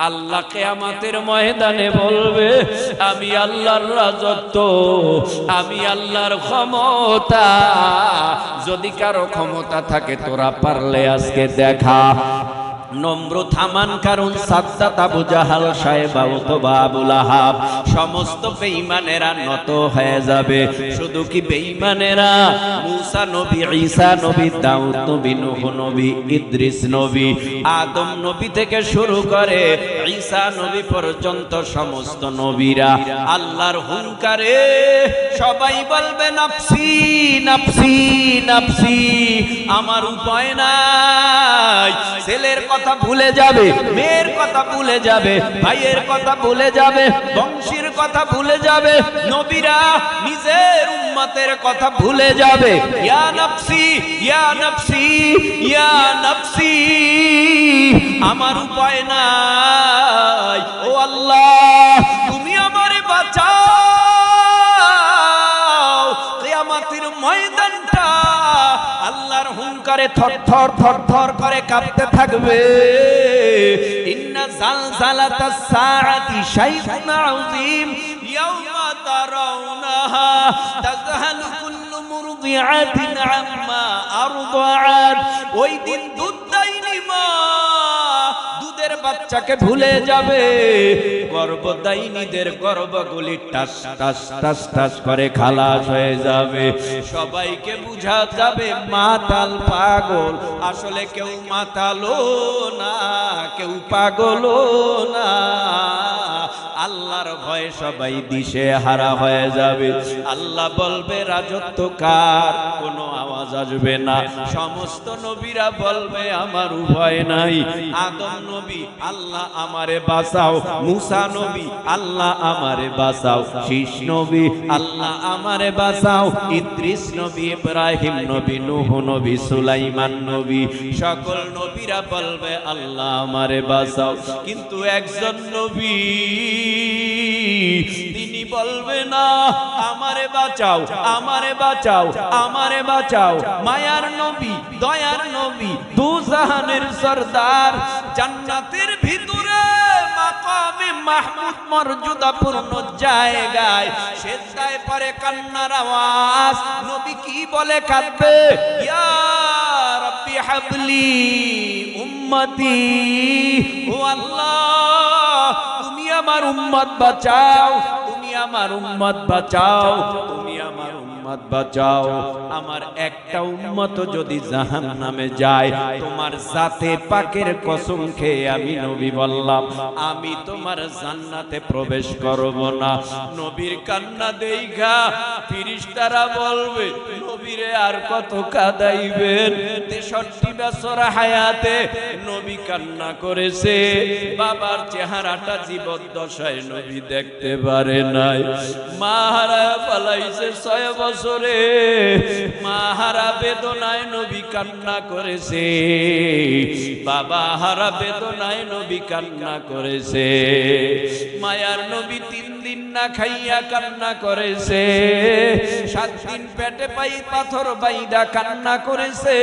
আল্লাহ কিয়ামতের ময়দানে বলবে, আমি আল্লাহর রাজত্ব, আমি আল্লাহর ক্ষমতা। যদি কারো ক্ষমতা থাকে তোরা পারলে আজকে দেখা। নমরুদ হামান কারুন সাদ্দাত আবু জাহাল সাহেবা উতবা আবু লাহাব সমস্ত বেঈমানেরা নত হয়ে যাবে। শুধু কি বেঈমানেরা, মুসা নবী, ঈসা নবী, দাউদ নবী, নূহ নবী, ইদ্রিস নবী, আদম নবী থেকে শুরু করে ঈসা নবী পর্যন্ত সমস্ত নবীরা আল্লাহর হুঙ্কারে সবাই বলবে নাফসি নাফসি নাফসি, আমার উপায় নাই। ছেলের কথা ভুলে যাবে, মেয়ের কথা ভুলে যাবে, ভাইয়ের কথা ভুলে যাবে, বংশীর কথা ভুলে যাবে, নবীরা নিজের উম্মতের কথা ভুলে যাবে। ইয়া নফসি ইয়া নফসি ইয়া নফসি, আমার উপায় নাই। ও আল্লাহ, তুমি আমারে বাঁচাও। কিয়ামতের ময়দানটা আল্লাহর হুঙ্কারে থরথর থরথর করে কাঁপতে থাকবে। ইন্না জালজালাতাস সাআতি শাইউন আযীম ইয়াওমা তারাউনাহা তাযহালু কুল্লু মুরদিআতিন আম্মা আরদাআত। ওই দিন দুধদাইনি মা দুধের বাচ্চাকে ভুলে যাবে, গর্ভদাইনীদের গর্ভগুলি টাস টাস টাস টাস করে খালাস হয়ে যাবে। সবাইকে বুঝা যাবে মাতাল পাগল, আসলে কেউ মাতালও না, কেউ পাগলও না। আল্লাহর ভয়ে সবাই দিশে হারা হয়ে যাবে। আল্লাহ বলবে রাজত্ব কার, কোনো আওয়াজ আসবে না। সমস্ত নবীরা বলবে আমার উভয় নাই। আদম নবী, আল্লাহ আমারে বাঁচাও। মুসা নবী, আল্লাহ আমারে বাঁচাও। শীষ নবী, আল্লাহ আমারে বাঁচাও। ইদ্রিস নবী, ইব্রাহিম নবী, নূহ নবী, সুলাইমান নবী, সকল নবীরা বলবে আল্লাহ আমারে বাঁচাও। কিন্তু একজন নবী তিনি বলবে না আমারে বাঁচাও, আমারে বাঁচাও, আমারে বাঁচাও। মায়ার নবী, দয়ার নবী, দুজাহানের সরদার, জান্নাতের ভিতরে মাকামে মাহমুদ মর্যাদাপূর্ণ জায়গায় সেজদায় পড়ে কান্নার আওয়াজ। নবী কি বলে কাঁদবে? ইয়া রাব্বি হাবলি উম্মতি, ও আল্লাহ তুমি আমার উম্মত বাঁচাও, তুমি আমার উম্মত বাঁচাও, তুমি আমার উম্মত বাঁচাও। আমার একটা উম্মত যদি জাহান্নামে যায়, তোমার জাতে পাকের কসম খেয়ে আমি নবী বললাম, আমি তোমার জান্নাতে প্রবেশ করব না। নবীর কান্না দেইখা ফেরেশতারা বলবে নবীরে আর কত কাঁদাইবেন? 63 বছর হায়াতে নবী কান্না করেছে, বাবার চেহারাটা জীবদ্দশায় নবী দেখতে পারে নাই। মা হারা পালাইছে 6 বছরে, মা হারা বেদনায় নবী কান্না করেছে, বাবা হারা বেদনায় নবী কান্না করেছে। মায়ার নবী 3 দিন না খাইয়া কান্না করেছে, 7 দিন পেটে পাই পাথর বাইদা কান্না করেছে।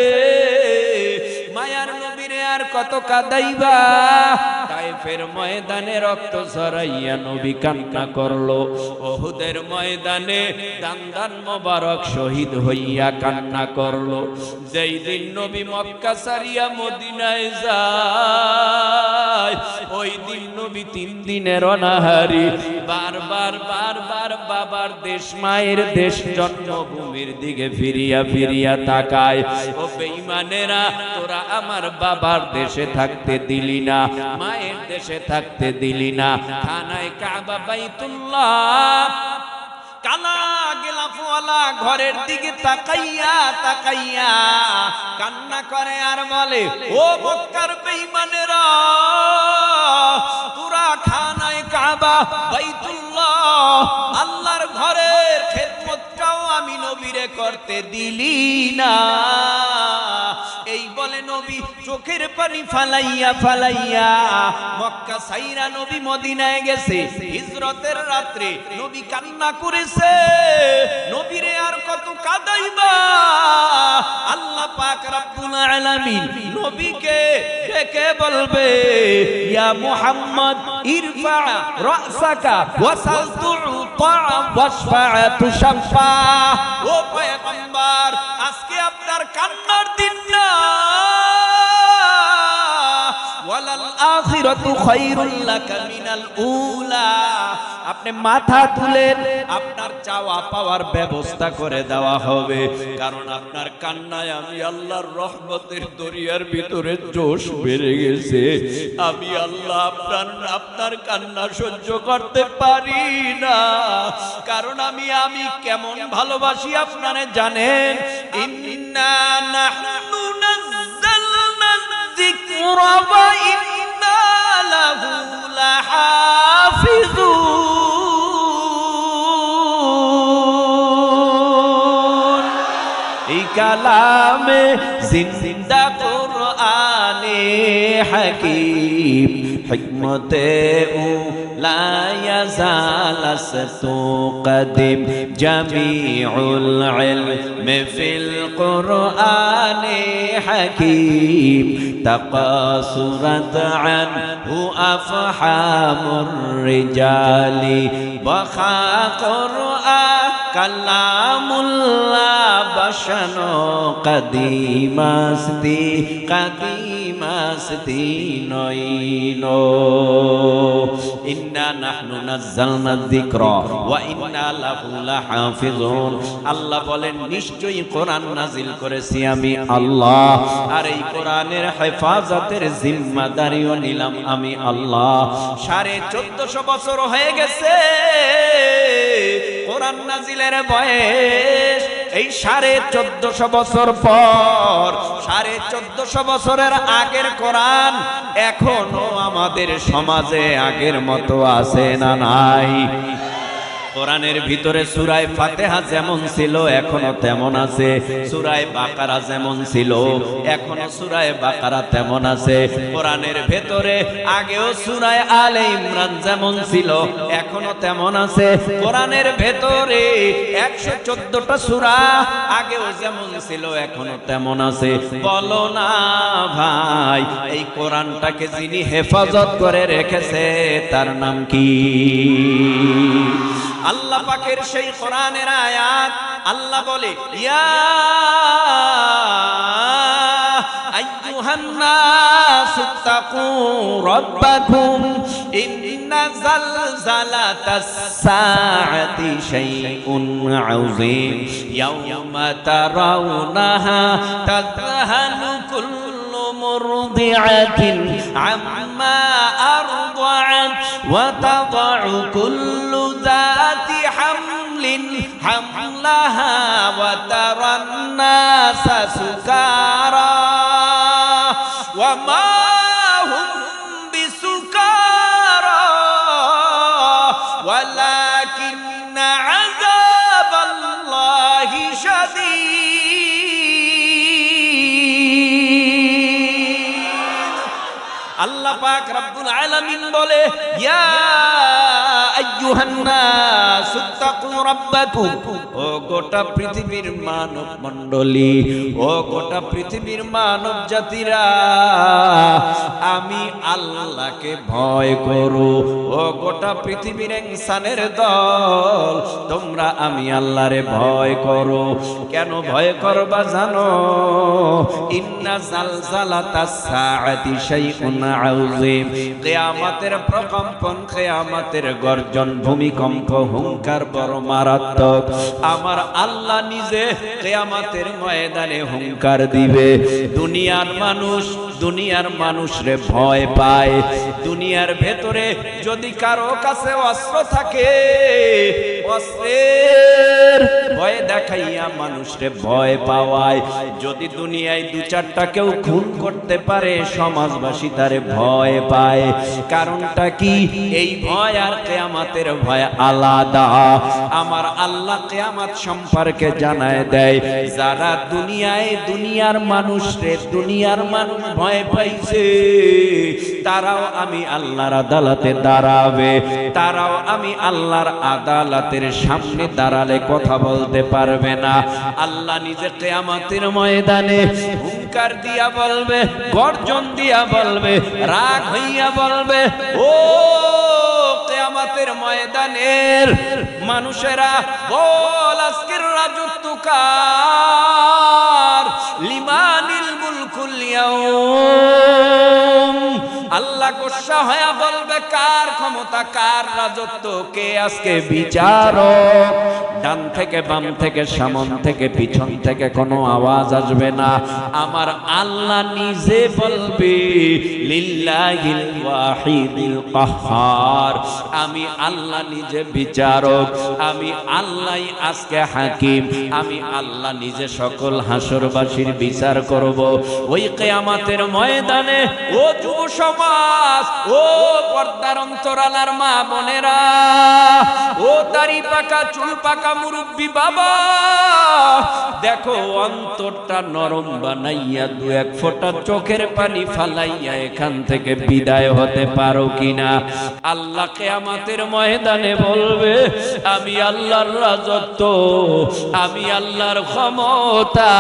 মায়ার নবীরে আর কত কাঁদাইবা? তায়েফের ময়দানে রক্ত ঝরাইয়া নবী কান্না করলো, উহুদের ময়দানে দান্দান মোবারক শহীদ হইয়া কান্না করলো। যেই দিন নবী মক্কা ছাড়িয়া মদিনায় যায়, ওই দিন নবী 3 দিনের অনাহারী, বারবার বারবার বাবার দেশ, মায়ের দেশ, জন্মভূমির দিকে ফিরিয়া ফিরিয়া তাকায়। ও বেঈমানেরা, তোরা আমার বাবার দেশে থাকতে দিলি না, মায়ের দেশে থাকতে দিলি না। খানায় কাবা বাইতুল্লাহ কালা গেলাফওয়ালা ঘরের দিকে তাকাইয়া তাকাইয়া কান্না করে আর বলে, ও মক্কার বেঈমানেরা, তোরা খানায় কাবা বাইতুল্লাহ আল্লাহর ঘরের খেদমতটাও আমি নবীরে করতে দিলি না। এই বলে নবী চোখের পানি ফালাইয়া ফালাইয়া মক্কা সাইরা নবী মদিনায় গেছে। হিজরতের রাত্রে নবী কান্না করেছে। নবীরে আর কত কাঁদাইবা? আল্লাহ পাক রব্বুল আলামিন নবীকে ডেকে বলবে, ইয়া মুহাম্মদ ইরফা রাসাকা ওয়াসাল তুতা ওয়াশফা তুশফা। ও পয়গম্বর, আজকে আপনার কান্নার দিন না, ওয়ালাল আখিরাতু খায়রুল লাকা মিনাল উলা। আপনি মাথা তুলেন, আপনার চাওয়া পাওয়ার ব্যবস্থা করে দেওয়া হবে। কারণ আপনার কান্নায় আমি আল্লাহর রহমতের দরিয়ার ভিতরে জোশ বেড়ে গেছে। আমি আল্লাহ আপনার কান্না সহ্য করতে পারি না। কারণ আমি কেমন ভালোবাসি আপনারে জানেন। ইন্না নাহনু নাযালনা যিকরা ওয়া ইন্না লাহু লাহাফিজুন। এই কালামে জিন্দা কুরআনে হাকীম হিকমতে লা ইয়াজালাসতু কদিম জামিউল ইলমি ফিল কুরআনে হাকীম তাকাসুরাত আনহু আফহামুর রিজালি ওয়া কুরআন কালামুল্লাহ বাশানো কদিমাস্তি নইনো। ইন্না নাহনু নাযালনা যিকরা ওয়া ইন্না লাহু লাহাফিজুন। আল্লাহ বলেন নিশ্চয়ই কোরআন নাজিল করেছি আমি আল্লাহ, আর এই কোরআনের হেফাজতের জিম্মাদারিও নিলাম আমি আল্লাহ। 1450 বছর হয়ে গেছে কোরআন নাজিলের বয়স। এই 1450 বছর পর 1450 বছরের আগের কোরআন এখনো আমাদের সমাজে আগের মতো আছে না নাই? কোরআনের ভিতরে সূরা ফাতিহা যেমন ছিল এখনো তেমন আছে, সূরা বাকারা যেমন ছিল এখনো সূরা বাকারা তেমন আছে। কোরআনের ভিতরে আগেও সূরা আলে ইমরান যেমন ছিল এখনো তেমন আছে। কোরআনের ভিতরে 114টা সূরা আগেও যেমন ছিল এখনো তেমন আছে। বলো না ভাই, এই কোরআনটাকে যিনি হেফাজত করে রেখেছে তার নাম কি? আল্লাহ পাকের সেই কোরআনের আয়াত আল্লাহ বলে, ইয়া আইয়ুহান নাসু তাকু রাব্বাকুম ইন্না যালজালাতাস সাআতি শাইউন আযীম ইয়াওমা তারাউনাহা তাযহালু কুল্লু মুরদিআতিন আম্মা আরদাআত ওয়া তাদাউ কুল্লু যাতি হামলিন হামলাহা ওয়া তারান নাসা সুকারা ওয়া মা হুম বিসুকারা ওয়ালাকিন্না আযাবাল্লাহি শাদীদ। আল্লাহ পাক রব্বুল আলামিন বলে, ইয়া আইয়ুহান নাস তাকু রাব্বাকুম। ও গোটা পৃথিবীর মানব মণ্ডলী, ও গোটা পৃথিবীর মানব জাতিরা, আমি আল্লাহকে ভয় করো। ও গোটা পৃথিবীর ইনসানের দল, তোমরা আমি আল্লাহরে ভয় করো। কেন ভয় করবা জানো? ইন্না যালজালাতাস সাআতি শাইউন আযীম। কিয়ামতের প্রকম্পন, কিয়ামতের গর্জন, ভূমিকম্প, হুঙ্কার বড় মারাত্মক। আমার আল্লাহ নিজে কিয়ামতের ময়দানে হুঙ্কার দিবে। দুনিয়ার মানুষ দুনিয়ার মানুষরে ভয় পায়। দুনিয়ার ভেতরে যদি কারো কাছে অস্ত্র থাকে, অস্ত্রের ভয় দেখাইয়া মানুষরে ভয় পাওয়ায়। যদি দুনিয়ায় দু চারটা কেউ খুন করতে পারে, সমাজবাসী তারে ভয় পায়। কারণটা কি? এই ভয় আর কিয়ামতের ভয় আলাদা। আমার আল্লাহ কিয়ামত সম্পর্কে জানায় দেয়, যারা দুনিয়ায় দুনিয়ার মানুষরে, দুনিয়ার মানুষ ভয় পাইছে, তারাও আমি আল্লাহর আদালতে দাঁড়াবে। তারাও আমি আল্লাহর আদালতের সামনে দাঁড়ালে কথা বলতে পারবে না। আল্লাহ নিজে কিয়ামতের ময়দানে হুঙ্কার দিয়া বলবে, গর্জন দিয়া বলবে, রাগ হইয়া বলবে, ও কিয়ামতের ময়দানের মানুষেরা, বল আজকের রাজত্ব কার? লিমানিল মুলকুল ইয়াউম। আল্লাহ গোসা হয়ে বলবে, কার ক্ষমতা, কার রাজত্ব, কে আজকে বিচারক? ডান থেকে বাম থেকে সামন থেকে পিছন থেকে কোনো আওয়াজ আসবে না। আমার আল্লাহ নিজে বলবে, লিল্লাহিল ওয়াহিদিল কাহ্হার। আমি আল্লাহ নিজে বিচারক, আমি আল্লাহই আজকে হাকিম, আমি আল্লাহ নিজে সকল হাসরবাসীর বিচার করব ওই কিয়ামতের ময়দানে। ও যুব সমাজ, ও পর্দার অন্তরালার মা বোনেরা, ও দাড়ি পাকা চুল পাকা মুরব্বী বাবা, দেখো অন্তরটা নরম বানাইয়া দু এক ফোঁটা চোখের পানি ফালাইয়া এখান থেকে বিদায় হতে পারো কিনা। আল্লাহ কিয়ামতের ময়দানে বলবে, আমি আল্লাহর রাজত্ব, আমি আল্লাহর ক্ষমতা।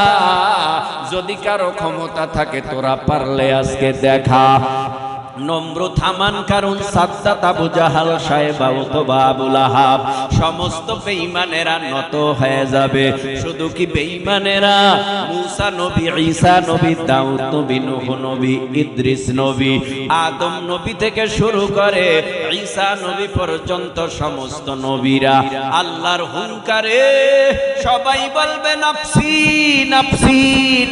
যদি কারো ক্ষমতা থাকে, তোরা পারলে আজকে দেখা। নমরুদ, হামান, কারুন, সাদ্দাত, আবু জাহাল, সাহেবা, উতবা, আবু লাহাব, সমস্ত বেঈমানেরা নত হয়ে যাবে। শুধু কি বেঈমানেরা? মুসা নবী, ঈসা নবী, দাউদ নবী, নূহ নবী, ইদ্রিস নবী, আদম নবী থেকে শুরু করে ঈসা নবী পর্যন্ত সমস্ত নবীরা আল্লাহর হুঙ্কারে সবাই বলবে, নাফসি নাফসি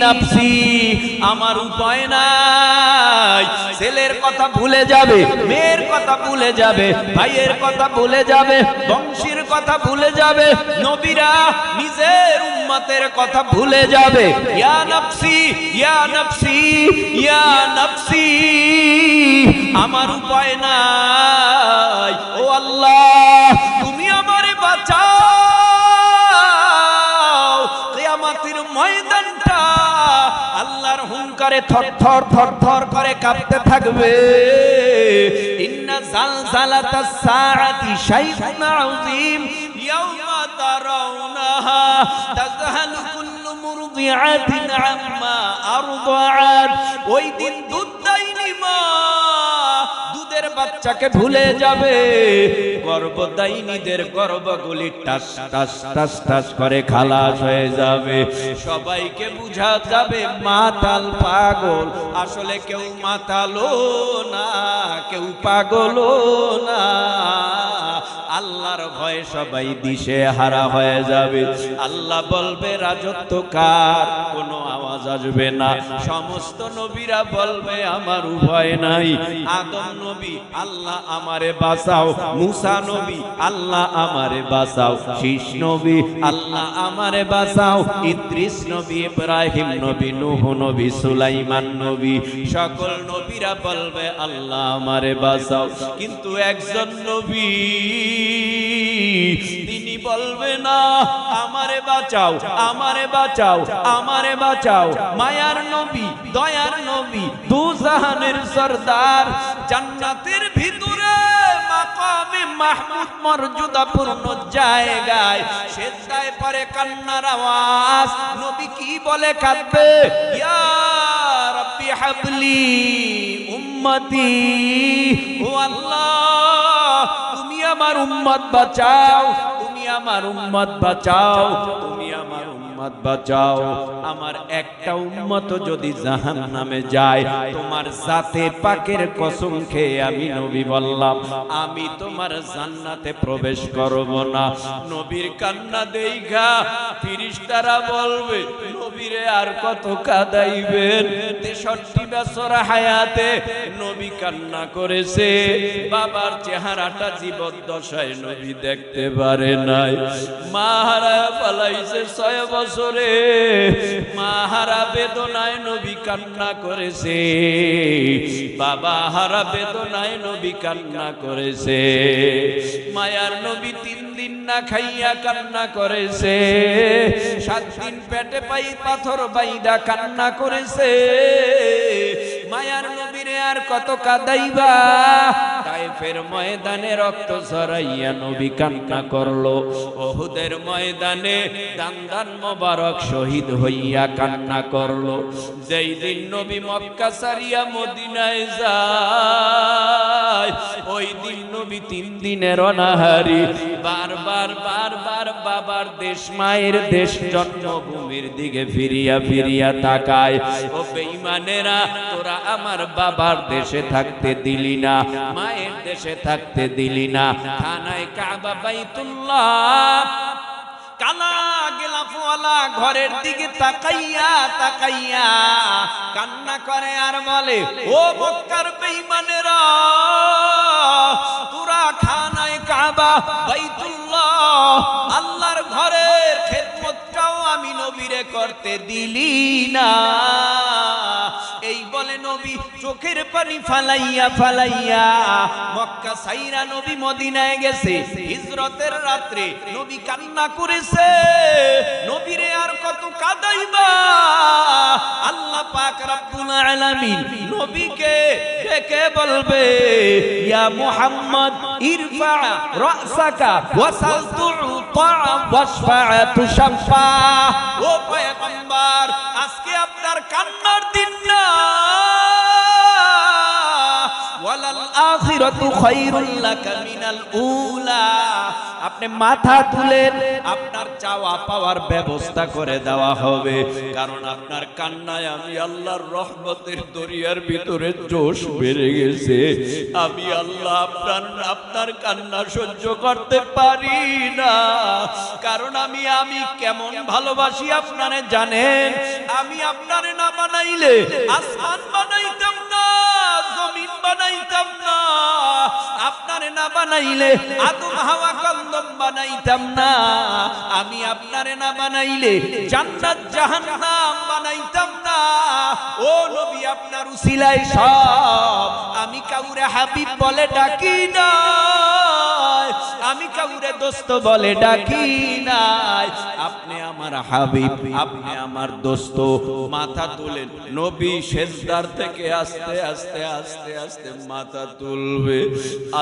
নাফসি, আমার উপায় নাই। ছেলের কথা ভুলে যাবে, মেয়ের কথা ভুলে যাবে, ভাইয়ের কথা ভুলে যাবে, বংশীর কথা ভুলে যাবে, নবীরা নিজের উম্মতের কথা ভুলে যাবে। ইয়া নাফসি ইয়া নাফসি ইয়া নাফসি, আমার উপায় নাই। ও আল্লাহ, তুমি আমারে বাঁচাও। কিয়ামতের ময়দানটা আল্লাহর হুঙ্কারে থরথর থরথর করে কাঁপতে থাকবে। ইন্না জালজালাতাস সাআতি শাইউন আযীম ইয়াওমা তারাউনাহা তাযহালু কুল্লু মুরদিআতিন আম্মা আরদাআত। ওই দিন দুধদাইনি মা দুধের বাচ্চাকে ভুলে যাবে, গর্ভদাইনীদের গর্ভগুলি টাস টাস টাস টাস করে খালাস হয়ে যাবে। সবাইকে বুঝা যাবে মাতাল পাগল, আসলে কেউ মাতালো না, কেউ পাগলও না। আল্লাহর ভয়ে সবাই দিশে হারা হয়ে যাবে। আল্লাহ বলবে, রাজত্ব কার? কোনো আওয়াজ আসবে না। সমস্ত নবীরা বলবে, আমার উভয় নাই। আদম নবী, আল্লাহ আমারে বাঁচাও। মুসা নবী, আল্লাহ আমারে বাঁচাও। শীষ নবী, আল্লাহ আমারে বাঁচাও। ইদ্রিস নবী, ইব্রাহিম নবী, নূহ নবী, সুলাইমান নবী, সকল নবীরা বলবে, আল্লাহ আমারে বাঁচাও। কিন্তু একজন নবী তিনি বলবে না, আমারে বাঁচাও, আমারে বাঁচাও, আমারে বাঁচাও। মায়ার নবী, দয়ার নবী, দুজাহানের সরদার, জান্নাতের ভিতরে মাকামে মাহমুদ মর্যাদাপূর্ণ জায়গায় সেজদায় পড়ে কান্নার আওয়াজ। নবী কি বলে কাঁদবে? ইয়া রাব্বি হাবলি উম্মতি, ও আল্লাহ তুমি আমার উম্মত বাঁচাও, তুমি আমার উম্মত বাঁচাও, তুমি আমার উম্মত বাঁচাও। আমার একটা উম্মত যদি জাহান্নামে যায়, তোমার জাতে পাকের কসম খেয়ে আমি নবী বললাম, আমি তোমার জান্নাতে প্রবেশ করব না। নবীর কান্না দেইখা ফেরেশতারা বলবে নবীরে আর কত কাঁদাইবেন। 63 বছর হায়াতে নবী কান্না করেছে, বাবার চেহারাটা জীবদ্দশায় নবী দেখতে পারে নাই। মা হারায় পালাইছে 6 বছরে, মা হারা বেদনায় নবী কান্না করেছে, বাবা হারা বেদনায় নবী কান্না করেছে। মায়ার নবী 3 দিন না খাইয়া কান্না করেছে, 7 দিন পেটে পাই পাথর বাইদা কান্না করেছে। মায়ার নবীরে আর কত কাঁদাইবা। তায়েফের ময়দানে রক্ত ঝরাইয়া নবী কান্না করলো, উহুদের ময়দানে দান্দান মোবারক শহীদ হইয়া কান্না করলো। যেই দিন নবী মক্কা ছাড়িয়া মদিনায় যায়, ওই দিন নবী 3 দিনের অনাহারী, বারবার বাবার দেশ মায়ের দেশ জন্মভূমির দিকে ফিরিয়া ফিরিয়া তাকায়। ও বেঈমানেরা, তোরা আমার বাবার দেশে থাকতে দিলি না, মায়ের দেশে থাকতে দিলি না। খানায় কাবা বাইতুল্লাহ কালা গেলাফওয়ালা ঘরের দিকে তাকাইয়া তাকাইয়া কান্না করে আর বলে, ও মক্কার বেঈমানেরা, তোরা খানায় কাবা বাইতুল্লাহ আল্লাহর ঘরের খেদমতটাও আমি নবীরে করতে দিলি না। এই বলে নবী চোখের পানি ফালাইয়া ফালাইয়া মক্কা ছাইরা নবী মদিনায় গেছে। হিজরতের রাত্রে নবী কান্না করেছে, নবীরে আর কত কাঁদাইবা। আল্লাহ পাক রব্বুল আলামিন নবীকে ডেকে বলবে, ইয়া মুহাম্মদ ইরফা রাসাকা ওয়াসাল তুতা ওয়াশফা তুশফা। ও পয়গম্বর, আজকে আপনার কান্নার দিন না, ওয়ালাল আখিরাতু খায়রুল লাকা মিনাল উলা। আপনি মাথা তুলেন, আপনার চাওয়া পাওয়ার ব্যবস্থা করে দেওয়া হবে। কারণ আপনার কান্নায় আমি আল্লাহর রহমতের দরিয়ার ভিতরে জোশ বেড়ে গেছে। আমি আল্লাহ আপনার কান্না সহ্য করতে পারি না। কারণ আমি কেমন ভালোবাসি আপনারে জানেন। আমি আপনারে না বানাইলে আসমান বানাইতাম না, জমিন বানাইতাম না। আপনারে না বানাইলে আদম হাওয়া কন্দম বানাইতাম না। আমি আপনারে না বানাইলে জান্নাত জাহান্নাম বানাইতাম না। ও নবী, আপনার উসিলায় সব। আমি কাউরে হাবিব বলে ডাকি না, আমি কাউরে দোস্ত বলে ডাকি নাই। আপনি আমার হাবিব, আপনি আমার দোস্ত। মাথা তুলেন। নবী সেজদার থেকে আস্তে আস্তে আস্তে আস্তে মাথা তুলবে।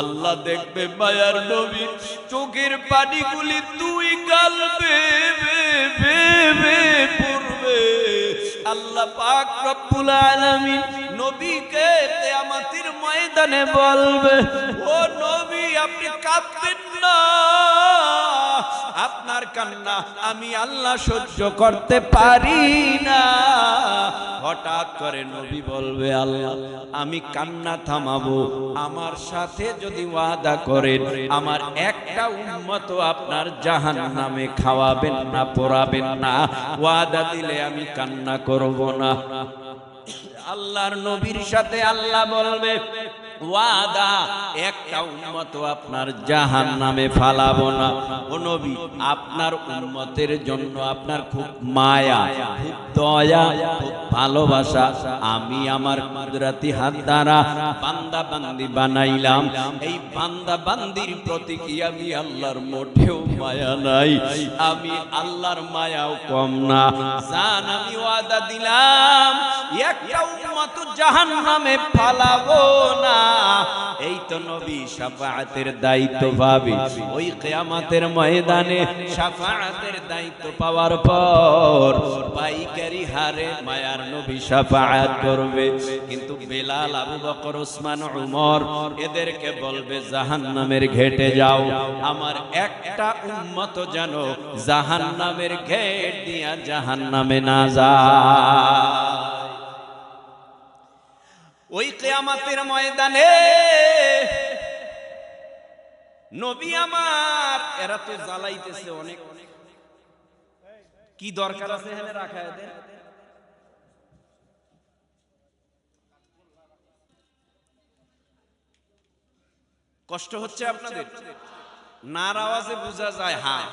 আল্লাহ দেখবে মায়ার নবী চোখের পানিগুলি 2 গাল বেয়ে পড়বে। আল্লাহ পাক রব্বুল আলামিন নবীকে কিয়ামতের ময়দানে বলবে, ও নবী, আপনি কাঁদবেন না। আপনার কান্না আমি আল্লাহ সহ্য করতে পারি না। হঠাৎ করে নবী বলবে, আল্লাহ, আমি কান্না থামাবো আমার সাথে যদি ওয়াদা করেন আমার একটা উম্মত আপনার জাহান্নামে খাওয়াবেন না, পোড়াবেন না। ওয়াদা দিলে আমি কান্না করব না। আল্লাহর নবীর সাথে আল্লাহ বলবে, ওয়াদা, একটা উম্মত আপনার জাহান্নামে ফালাবো না। ও নবী, আপনার উম্মতের জন্য আপনার খুব মায়া, খুব দয়া, খুব ভালোবাসা। আমি আমার কুদরতি হাত দ্বারা বান্দা বান্দি বানাইলাম। এই বান্দা বান্দির প্রতি কি আমি আল্লাহর মোটেও মায়া নাই? আমি আল্লাহর মায়াও কম না। জান, আমি ওয়াদা দিলাম একটা উম্মত জাহান্নামে ফালাবো না। এই তো নবী শাফাআতের দায়িত্ব পাবে। ওই কিয়ামতের ময়দানে শাফাআতের দায়িত্ব পাওয়ার পর পাইকারি হারে মায়ার নবী শাফাআত করবে। কিন্তু বেলাল, আবু বকর, ওসমান, উমর এদেরকে বলবে, জাহান্নামের ঘেটে যাও। আমার একটা উম্মত যেন জাহান্নামের ঘেট দিয়া জাহান্নামে না যায়। ওই কিয়ামতের ময়দানে নবী আমার, এরা তো জ্বালাইতেছে অনেক, কি দরকার আছে এখানে রাখা এদের? কষ্ট হচ্ছে আপনাদের? নার আওয়াজে বোঝা যায় হ্যাঁ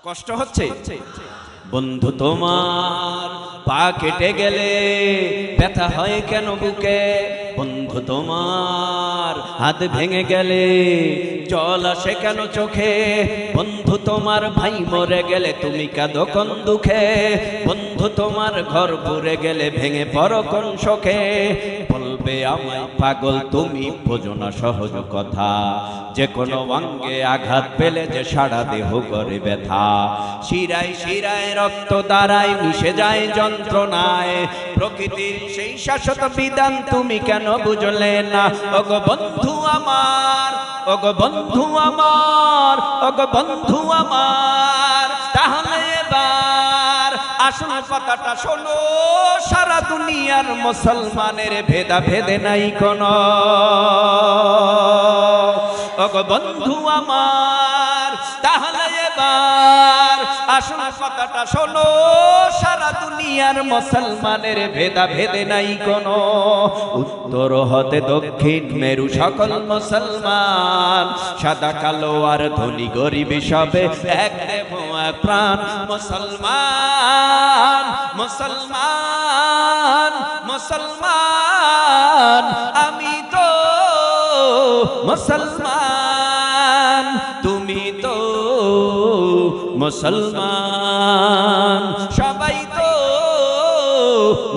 কষ্ট হচ্ছে। বন্ধু তোমার পা কেটে গেলে ব্যথা হয় কেন বুকে? বন্ধু তোমার হাত ভেঙে গেলে জল আসে কেন চোখে? বন্ধু তোমার ভাই মরে গেলে তুমি কাঁদো কোন দুঃখে? বন্ধু তোমার ঘর পুড়ে গেলে ভেঙে পড়ো কোন শোকে? বলবে আমায় পাগল তুমি বোঝো না সহজ কথা, যে কোনো অঙ্গে আঘাত পেলে যে সারা দেহ করে ব্যথা। শিরায় শিরায় রক্ত দ্বারায় মিশে যায় যন্ত্রণায়, প্রকৃতির সেই শাশ্বত বিধান তুমি কেন বুঝলে না? ওগো বন্ধু আমার, ওগো বন্ধু আমার, ওগো বন্ধু আমার, তাহলে এবার আসল কথাটা শোনো, সারা দুনিয়ার মুসলমানের ভেদা ভেদে নাই কোনো। ওগো বন্ধু আমার, তাহলে এবার আসল কথাটা শোনো, সারা দুনিয়ার মুসলমানের ভেদা ভেদে নাই কোনো। উত্তর হতে দক্ষিণ মেরু সকল মুসলমান, সাদা কালো আর ধনী গরিব সবে এক দেহ এক প্রাণ। মুসলমান মুসলমান মুসলমান, আমি তো মুসলমান, তুমি তো মুসলমান, সবাই তো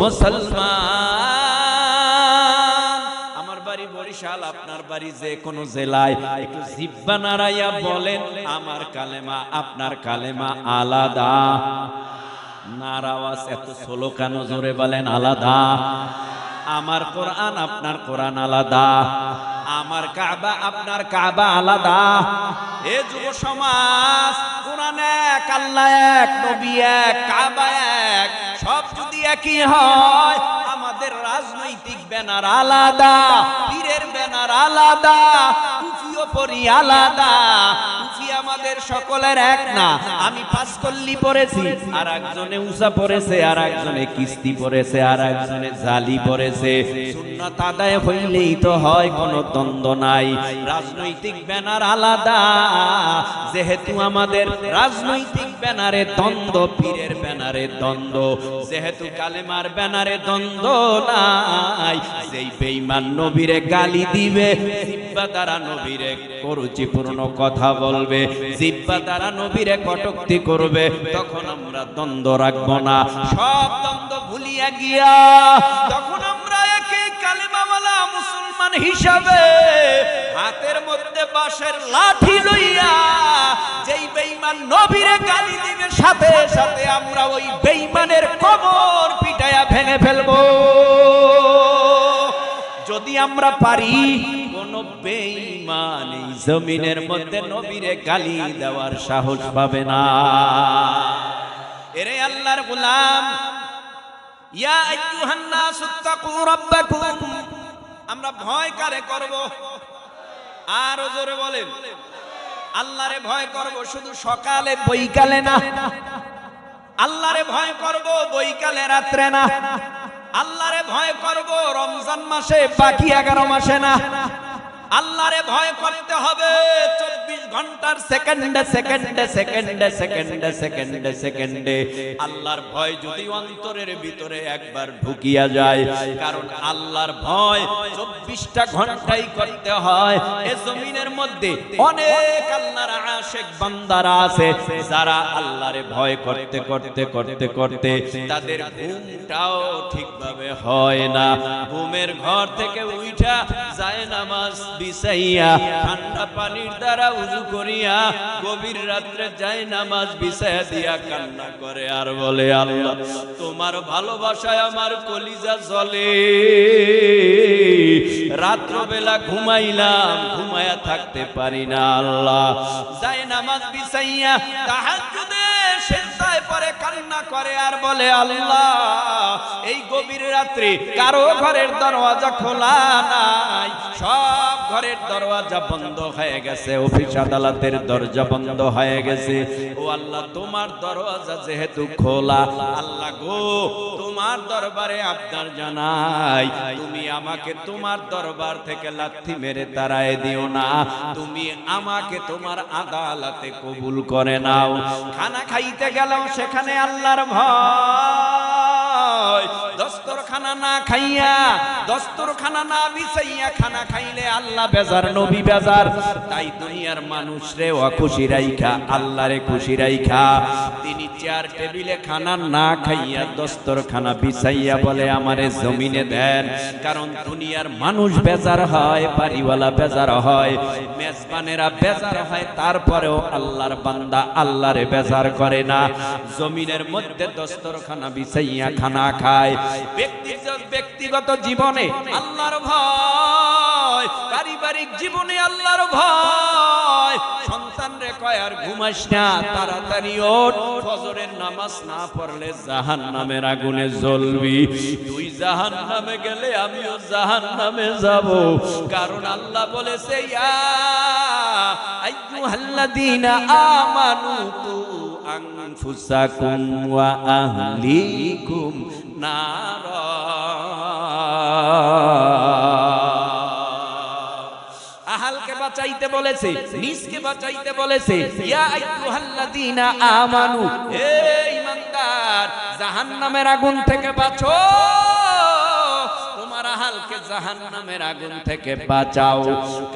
মুসলমান। আমার বাড়ি বরিশাল, আপনার বাড়ি যে কোনো জেলায়, একটু জিহ্বা নাড়াইয়া বলেন আমার কালেমা আপনার কালেমা আলাদা। নার আওয়াজ এত স্লো কেন? জোরে বলেন আলাদা। আমার কোরআন আপনার কোরআন আলাদা, আমার কাবা আপনার কাবা আলাদা। এ যুব সমাজ, কোরআন এক, আল্লাহ এক, নবী এক, কাবা এক, সব যদি একই হয়, আমাদের রাজনৈতিক ব্যানার আলাদা, পীরের ব্যানার আলাদা, টুপিও পরি আলাদা। টুপি আমাদের সকলের এক না। আমি পাঁচকল্লি পরেছি, আর একজনে উষা পরেছে, আর একজনে কিস্তি পরেছে, আর একজনে জালি পরেছে। সুন্নাত আদায় হইলেই তো হয়, কোনো দ্বন্দ্ব নাই। রাজনৈতিক ব্যানার আলাদা, যেহেতু আমাদের রাজনৈতিক ব্যানারে দ্বন্দ্ব, পীরের ব্যানারে দ্বন্দ্ব, যেহেতু কালেমার ব্যানারে দ্বন্দ্ব নাই। যেই বেঈমান নবীরে গালি দিবে, জিহ্বা দ্বারা নবীরে কুরুচিপূর্ণ কথা বলবে, জিহ্বা দ্বারা নবীরে কটূক্তি করবে, তখন আমরা দ্বন্দ্ব রাখবো না। সব দ্বন্দ্ব ভুলিয়া গিয়া তখন আমরা একই কালেমাওয়ালা মুসলমান হিসাবে হাতের মধ্যে বাঁশের লাঠি লইয়া যেই বেঈমান নবীরে গালি দিবে, সাথে সাথে আমরা ওই বেঈমানের কোমর পিটায়া ভেঙে ফেলবো। যদি আমরা পারি, কোন বেঈমান এই জমিনের মধ্যে নবীরে গালি দেওয়ার সাহস পাবে না। এরে আল্লাহর গোলাম, ইয়া আইয়ুহান নাস ইত্তাকু রাব্বাকুম, আমরা ভয় কারে করব? আর জোরে বলেন, আল্লাহরে ভয় করব শুধু সকালে বৈকালে না। আল্লাহরে ভয় করব বৈকালে রাত্রে না। আল্লাহরে ভয় করব রমজান মাসে, বাকি 11 মাসে না। আল্লাহরে ভয় করতে হবে 24 ঘন্টার সেকেন্ডে সেকেন্ডে সেকেন্ডে সেকেন্ডে সেকেন্ডে সেকেন্ডে। আল্লাহর ভয় যদি অন্তরের ভিতরে একবার ঢুকিয়া যায়, কারণ আল্লাহর ভয় 24টা ঘন্টাই করতে হয়। এই জমিনের মধ্যে অনেক আল্লাহর আশিক বান্দারা আছে, যারা আল্লাহরে ভয় করতে করতে করতে করতে তাদের ঘুমটাও ঠিকভাবে হয় না। ঘুমের ঘর থেকে উঠা যায় নামাজ বিছাইয়া, ঠান্ডা পানির দ্বারা উযু করিয়া গভীর রাত্রে যায় নামাজ বিছাইয়া দিয়া কান্না করে আর বলে, আল্লাহ তোমার ভালোবাসায় আমার কলিজা জ্বলে। রাত্রবেলা ঘুমাইলাম, ঘুমায়া থাকতে পারি না। আল্লাহ যায় নামাজ বিছাইয়া তাহাজ্জুদে সিজদায় পড়ে কান্না করে আর বলে, আল্লাহ এই গভীর রাত্রে কারো ঘরের দরওয়াজা খোলা নাই, সব ঘরের দরওয়াজা বন্ধ হয়ে গেছে, অফিস আদালতের দরজা বন্ধ হয়ে গেছে। ও আল্লাহ, তোমার দরওয়াজা যেহেতু খোলা, আল্লাহ গো, তোমার দরবারে আবদার জানাই, তুমি আমাকে তোমার দরবার থেকে লাথি মেরে তাড়ায় দিও না, তুমি আমাকে তোমার আদালতে কবুল করে নাও। খানা খাইতে গেলাম, সেখানে আল্লাহর ভয়। দস্তরখানা না খাইয়া, দস্তরখানা না বিছাইয়া খানা খাইলে আল্লাহ বেজার, নবী বেজার। তাই দুনিয়ার মানুষ রে অখুশি রাইখা আল্লাহরে খুশি রাইখা তিনি চেয়ার টেবিলে খানা না খাইয়া দস্তরখানা বিছাইয়া বলে আমারে জমিনে দেন। কারণ দুনিয়ার মানুষ বেজার হয়, বাড়িওয়ালা বেজার হয়, মেজবানেরা বেজার হয়, তারপরেও আল্লাহর বান্দা আল্লাহরে বেজার করে না। জমিনের মধ্যে দস্তরখানা বিছাইয়া খানা খায়। ব্যক্তিগত জীবনে আল্লাহর ভয়, পারিবারিক জীবনে আল্লাহর ভয়। সন্তান রে কয় আর ঘুমাস না, তাড়াতাড়ি ওঠ, ফজরের নামাজ না পড়লে জাহান্নামের আগুনে জ্বলবি। তুই জাহান্নামে গেলে আমিও জাহান্নামে যাব। কারণ আল্লাহ বলেছে, ইয়া আইয়ুহাল্লাযীনা আমানু কু আনফুসাকুম ওয়া আহলিকুম নারা। আহালকে বাঁচাইতে বলেছে, নিজকে বাঁচাইতে বলেছে। ইয়া আইয়ুহাল্লাযীনা আমানু, হে ঈমানদার, জাহান্নামের আগুন থেকে বাঁচো, তোমার আহালকে জাহান্নামের আগুন থেকে বাঁচাও।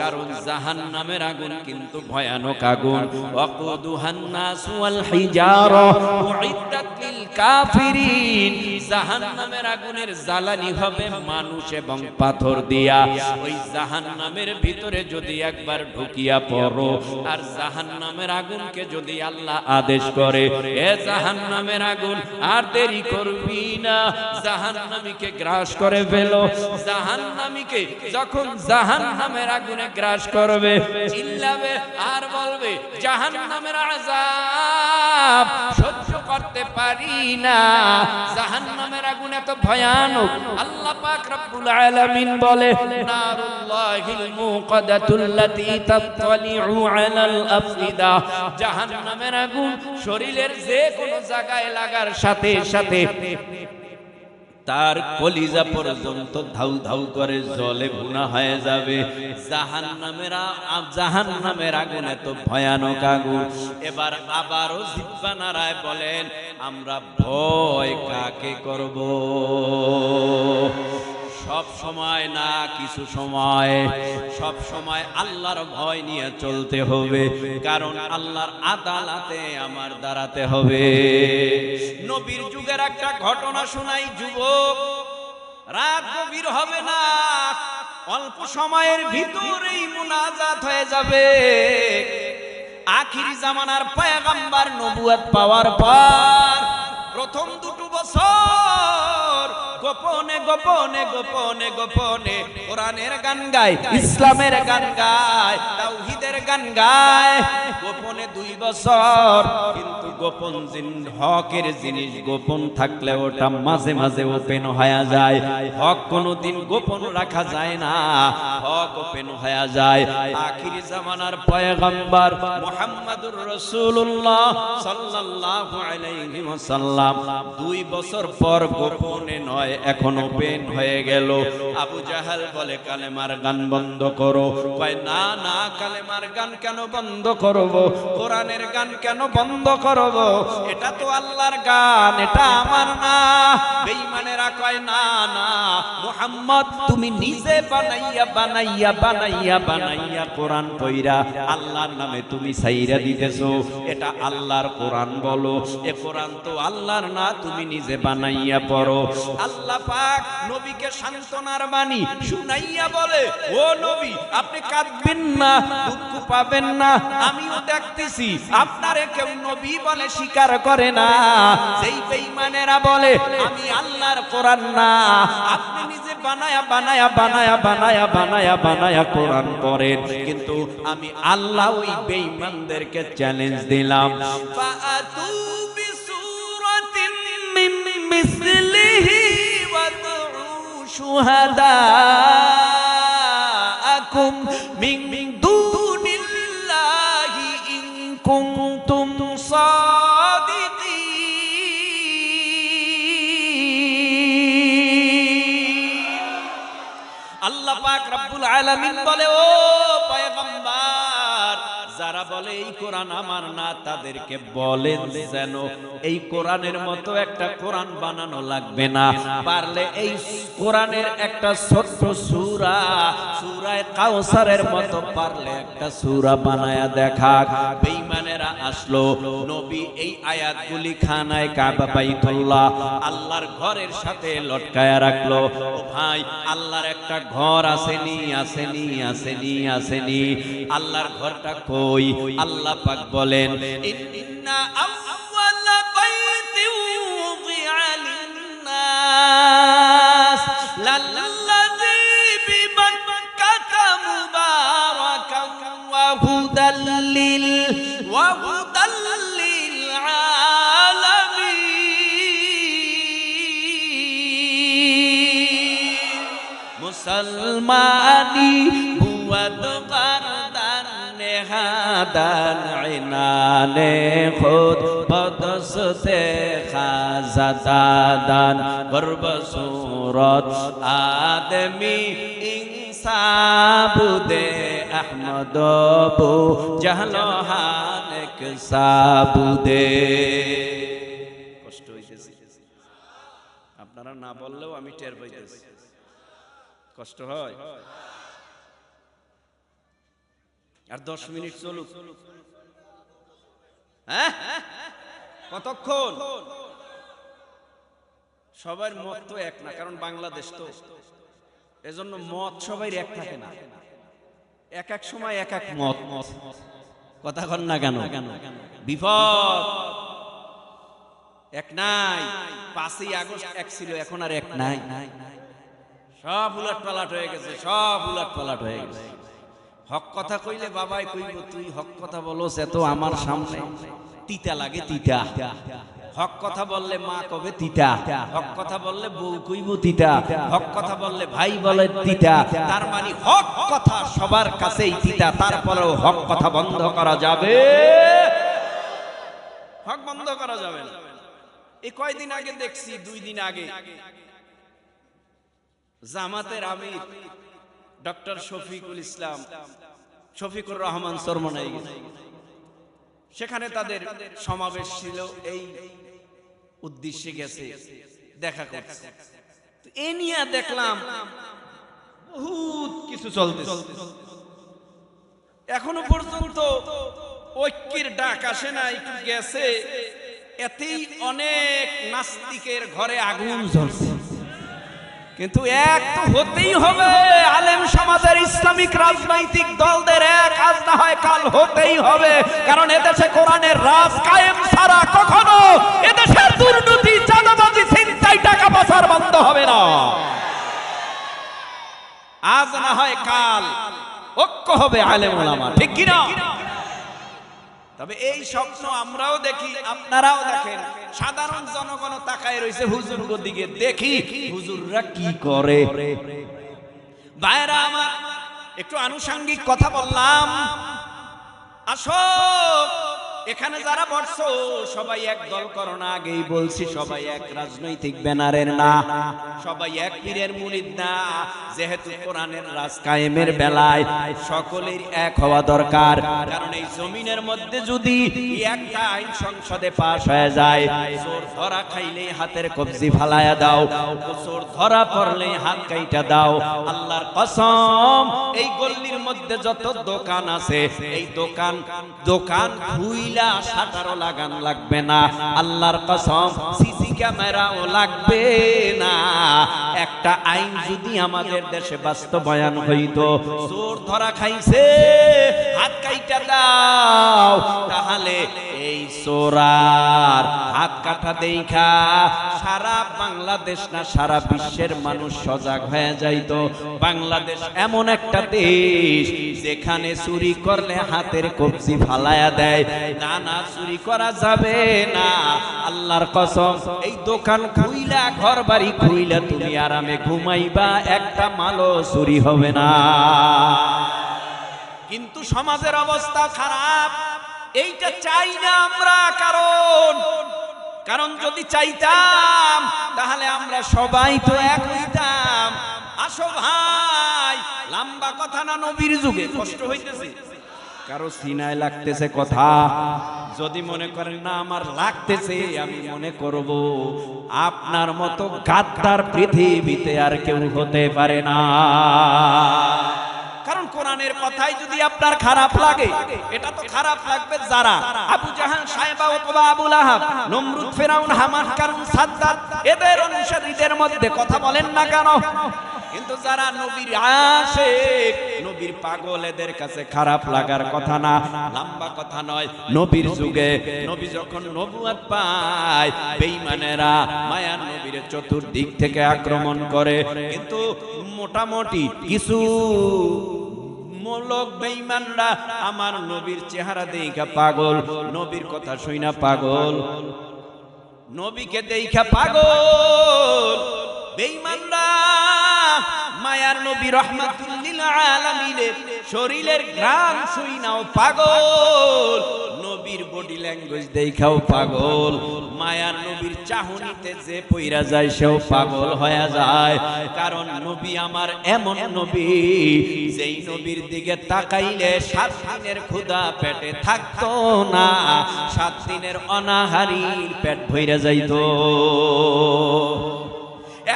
কারণ জাহান্নামের আগুন কিন্তু ভয়ানক আগুন। ওয়াকুদুহান নাস ওয়াল হিজারা উইদ্দাত লিল কাফিরিন। জাহান্নামের আগুনের জ্বালানি হবে মানুষ এবং পাথর দিয়া। ওই জাহান্নামের ভিতরে যদি একবার ঢুকিয়া পড়ো, আর জাহান্নামের আগুনকে যদি আল্লাহ আদেশ করে, এ জাহান্নামের আগুন আর দেরি করবি না, জাহান্নামীকে গ্রাস করে ফেলো। জাহান্নামীকে যখন জাহান্নামের আগুনে গ্রাস করবে, চিল্লাবে আর বলবে, জাহান্নামের আযাব সহ্য করতে পারি না। জাহান্নামের আগুন এত ভয়ানক, আল্লাহ পাক রব্বুল আলামিন বলে, নারুল্লাহিল মুকাদাতুল্লাতী তাত্তালিউ আলাল আফইদা। জাহান্নামের আগুন শরীরের যে কোনো জায়গায় লাগার সাথে সাথে তার কলিজা পর্যন্ত ধাউ ধাউ করে জলে ভুনা হয়ে যাবে। জাহান্নামের আগুন এত ভয়ানক আগুন। এবার আবারও জিহ্বা নাড়ায় বলেন, আমরা ভয় কাকে করব? সব সময় না, কিছু সময়, সব সময় আল্লাহর ভয় নিয়ে চলতে হবে। কারণ আল্লাহর আদালতে আমার দাঁড়াতে হবে। নবীর যুগের একটা ঘটনা শোনাই যুবক। রাত গভীর হবে না, অল্প সময়ের ভিতরেই মুনাজাত হয়ে যাবে। আখিরি জামানার পয়গম্বর নবুয়ত পাওয়ার পর প্রথম দুটো বছর গোপনে গোপনে গোপনে গোপনে কোরআনের গান গায়, ইসলামের গান গায়, তাওহীদের গান গায়। গোপনে 2 বছর, কিন্তু গোপন হকের জিনিস গোপন থাকলে ওটা মাঝে মাঝে ওপেন হয়ে যায়। হক কোনোদিন গোপন রাখা যায় না, হক ওপেন হয়ে যায়। আখিরি জামানার পয়গম্বর মুহাম্মদুর রাসূলুল্লাহ সাল্লাল্লাহু আলাইহি ওয়াসাল্লাম 2 বছর পর গোপনে নয়, এখন ওপেন হয়ে গেল। আবু জাহাল বলে, কালেমার গান বন্ধ করো। কয়, না না, কালেমার গান কেন বন্ধ করব? কোরআনের গান কেন বন্ধ করব? এটা তো আল্লাহর গান, এটা আমার না। বেঈমানেরা কয়, না না, মুহাম্মদ তুমি নিজে বানাইয়া বানাইয়া বানাইয়া বানাইয়া কোরআন কইরা আল্লাহর নামে তুমি ছাইরা দিতেছো। এটা আল্লাহর কোরআন বলো, এ কোরআন তো আল্লাহর না, তুমি নিজে বানাইয়া পড়ো। আল্লাহ পাক নবীকে সান্তনার বাণী শুনাইয়া বলে, ও নবী, আপনি কাঁদবেন না, দুঃখ পাবেন না। আমিও দেখতেছি আপনারে কেউ নবী বলে স্বীকার করে না। যেই বেঈমানেরা বলে আমি আল্লাহর কোরআন না, আপনি নিজে বানায়া বানায়া বানায়া বানায়া বানায়া বানায়া কোরআন পড়েন। কিন্তু আমি আল্লাহ ওই বেঈমানদেরকে চ্যালেঞ্জ দিলাম, ফাআতু বিসূরাতিন মিন মিসলিহি ওয়াদউ শুহাদাআকুম জাআকুম মিন দুনিল্লাহি ইন কুনতুম সাদিকিন। আল্লাহ পাক রব্বুল আলামিন বলে, ও পয়গম্বর, যারা বলে এই কোরআন আমার না, তাদেরকে বলেন যেন এই কোরআনের মতো একটা কোরআন বানানো লাগবে না, পারলে এই কোরআনের একটা ছোট্ট সূরা, সূরা কাউসারের মতো পারলে একটা সূরা বানায়া দেখাক। বেঈমানেরা আসলো, নবী এই আয়াতগুলি খানায় কাবা বাইতুল্লাহ আল্লাহর ঘরের সাথে লটকায়া রাখলো। ও ভাই, আল্লাহর একটা ঘর আসেনি, আসেনি, আসেনি, আসেনি। আল্লাহর ঘরটা কই? আল্লাহ পাক বলেন, ইন্না আউওয়ালা বাইতিন উযিআ লিন-নাস লাল্লাযী বিবাক্কাতা মুবারাকান ওয়া হুদাল লিল আলামিন। মুসলমানি বুয়াদ গারদান নেহাদান ইনানে খুদ বদসতে খাজাদাদান গর্ব সুরত আদমি ইনসাবুদে আহমদ বু জাহলহানেক সাবুদে। কষ্ট হইতেছে, আপনারা না বললেও আমি টের পাইতেছি কষ্ট হয়। আর 10 মিনিট চলুক। হ্যাঁ, কতক্ষণ? সবার মত তো এক না, কারণ বাংলাদেশ তো, এজন্য মত সবাই এক থাকে না, এক এক সময় এক এক মত। কথা কন না কেন? বিপদ এক নাই। 5ই আগস্ট এক ছিল, এখন আর এক নাই। সব উলট পালাট হয়ে গেছে, সব উলট পালাট হয়ে গেছে। হক কথা কইলে বাবাই কইব, তুই হক কথা বলছ এত আমার সামনে, তিতা লাগে, তিতা। হক কথা বললে মা কবে তিতা, হক কথা বললে বউ কইব তিতা, হক কথা বললে ভাই বলে তিতা। তার মানে হক কথা সবার কাছেই তিতা, তারপরেও হক কথা বন্ধ করা যাবে? হক বন্ধ করা যাবে না। এই কয়দিন আগে দেখছি, 2 দিন আগে জামাতের আমির ডক্টর শফিকুল ইসলাম, শফিকুর রহমান চরমনাই গেছে, সেখানে তাদের সমাবেশ ছিল, এই উদ্দেশ্যে গেছে, দেখা করছে। এ নিয়ে দেখলাম বহুত কিছু চলতেছে। এখনো পর্যন্ত ঐক্যের ডাক আসে না, একটু গেছে, এতেই অনেক নাস্তিকের ঘরে আগুন জ্বলছে। কিন্তু এক তো হতেই হবে, আলেম সমাজের ইসলামিক রাজনৈতিক দলদের এক আজ না হয় কাল হতেই হবে, কারণ এদেশে কোরআনের রাজ কায়েম ছাড়া কখনো এদেশের দুর্নীতি, চাঁদাবাজি, ছিনতাই, টাকা পাচার বন্ধ হবে না। আজ না হয় কাল ঐক্য হবে আলেম ওলামা, ঠিক কি না? তবে এই স্বপ্ন আমরাও দেখি, আপনারাও দেখেন, সাধারণ জনগণ তাকায় রয়েছে হুজুরদের দিকে, দেখি হুজুররা কি করে। ভাইরা আমার, একটু আনুষঙ্গিক কথা বললাম। আসো, এখানে যারা বসছো সবাই এক দল করো না, আগেই বলছি, সবাই এক রাজনৈতিক ব্যানারের না, সবাই এক পীরের মুরিদ না। যেহেতু কোরআনের রাজ কায়েমের বেলায় সকলের এক হওয়া দরকার, কারণ এই জমিনের মধ্যে যদি একটা আইন সংসদে পাশ হয়ে যায়, চোর ধরা খাইলেই হাতের কবজি ফালায়া দাও, চোর ধরা পড়লেই হাত কাইটা দাও। আল্লাহর কসম, এই গল্লির মধ্যে যত দোকান আছে, এই দোকান খুইলা শাটারও লাগান লাগবে না, আল্লাহর কসম সিসি ক্যামেরাও লাগবে না। একটা আইন যদি আমাদের দেশে বাস্তবায়ন হইতো, চোর ধরা খাইছে হাত কাইটা দাও, তাহলে এই চোরার হাত কাটা দেখা সারা বাংলাদেশ না সারা বিশ্বের মানুষ সজাগ হয়ে যাইতো। বাংলাদেশ এমন একটা দেশ যেখানে চুরি করলে হাতের কবজি ফালায়া দেয়, না না চুরি করা যাবে না। আল্লাহর কসম, এই দোকান খুইলা, ঘর বাড়ি খুইলা তুমি আরামে ঘুমাইবা, একটা মালও চুরি হবে না। কিন্তু সমাজের অবস্থা খারাপ। এইটা চাই না আমরা, কারণ যদি চাইতাম তাহলে আমরা সবাই তো এক হইতাম। আসো ভাই, লম্বা কথা না, নবীর যুগে কষ্ট হইতেছে, কারো সিনায় লাগতেছে কথা। যদি মনে করেন না আমার লাগতেছে, আমি মনে করব আপনার মতো গাদ্দার পৃথিবীতে আর কেউ হতে পারে না। কারণ কোরআনের কথাই যদি আপনার খারাপ লাগে, এটা তো খারাপ লাগবে যারা আবু জাহাল, সাইবা, ওতবা, আবু লাহাব, নমরুদ, ফিরাউন, হামান, কারুন, সাদ্দাত এদের অনুসারীদের মধ্যে কথা বলেন না কেন? কিন্তু যারা নবীর আশিক, নবীর পাগল, এদের কাছে খারাপ লাগার কথা না, লম্বা কথা নয়। নবীর যুগে নবী যখন নবুয়ত পায়, বেঈমানেরা মায়ার নবীর চতুর্দিক থেকে আক্রমণ করে। কিন্তু মোটামুটি কিছু লোক বেঈমানরা আমার নবীর চেহারা দেখা পাগল, নবীর কথা শুইনা পাগল, নবীকে দেখা পাগল। বেঈমানরা মায়ার নবী রাহমাতুল লিল আলামিনের শরীরের ঘ্রাণ শুইনাও পাগল, নবীর বডি ল্যাঙ্গুয়েজ দেখাও পাগল, মায়ার নবীর চাহনিতে যে পইরা যায় সেও পাগল হয়ে যায়। কারণ নবী আমার এমন নবী, যেই নবীর দিকে তাকাইলে 7 দিনের ক্ষুধা পেটে থাকতো না, 7 দিনের অনাহারীর পেট ভইরা যাইতো।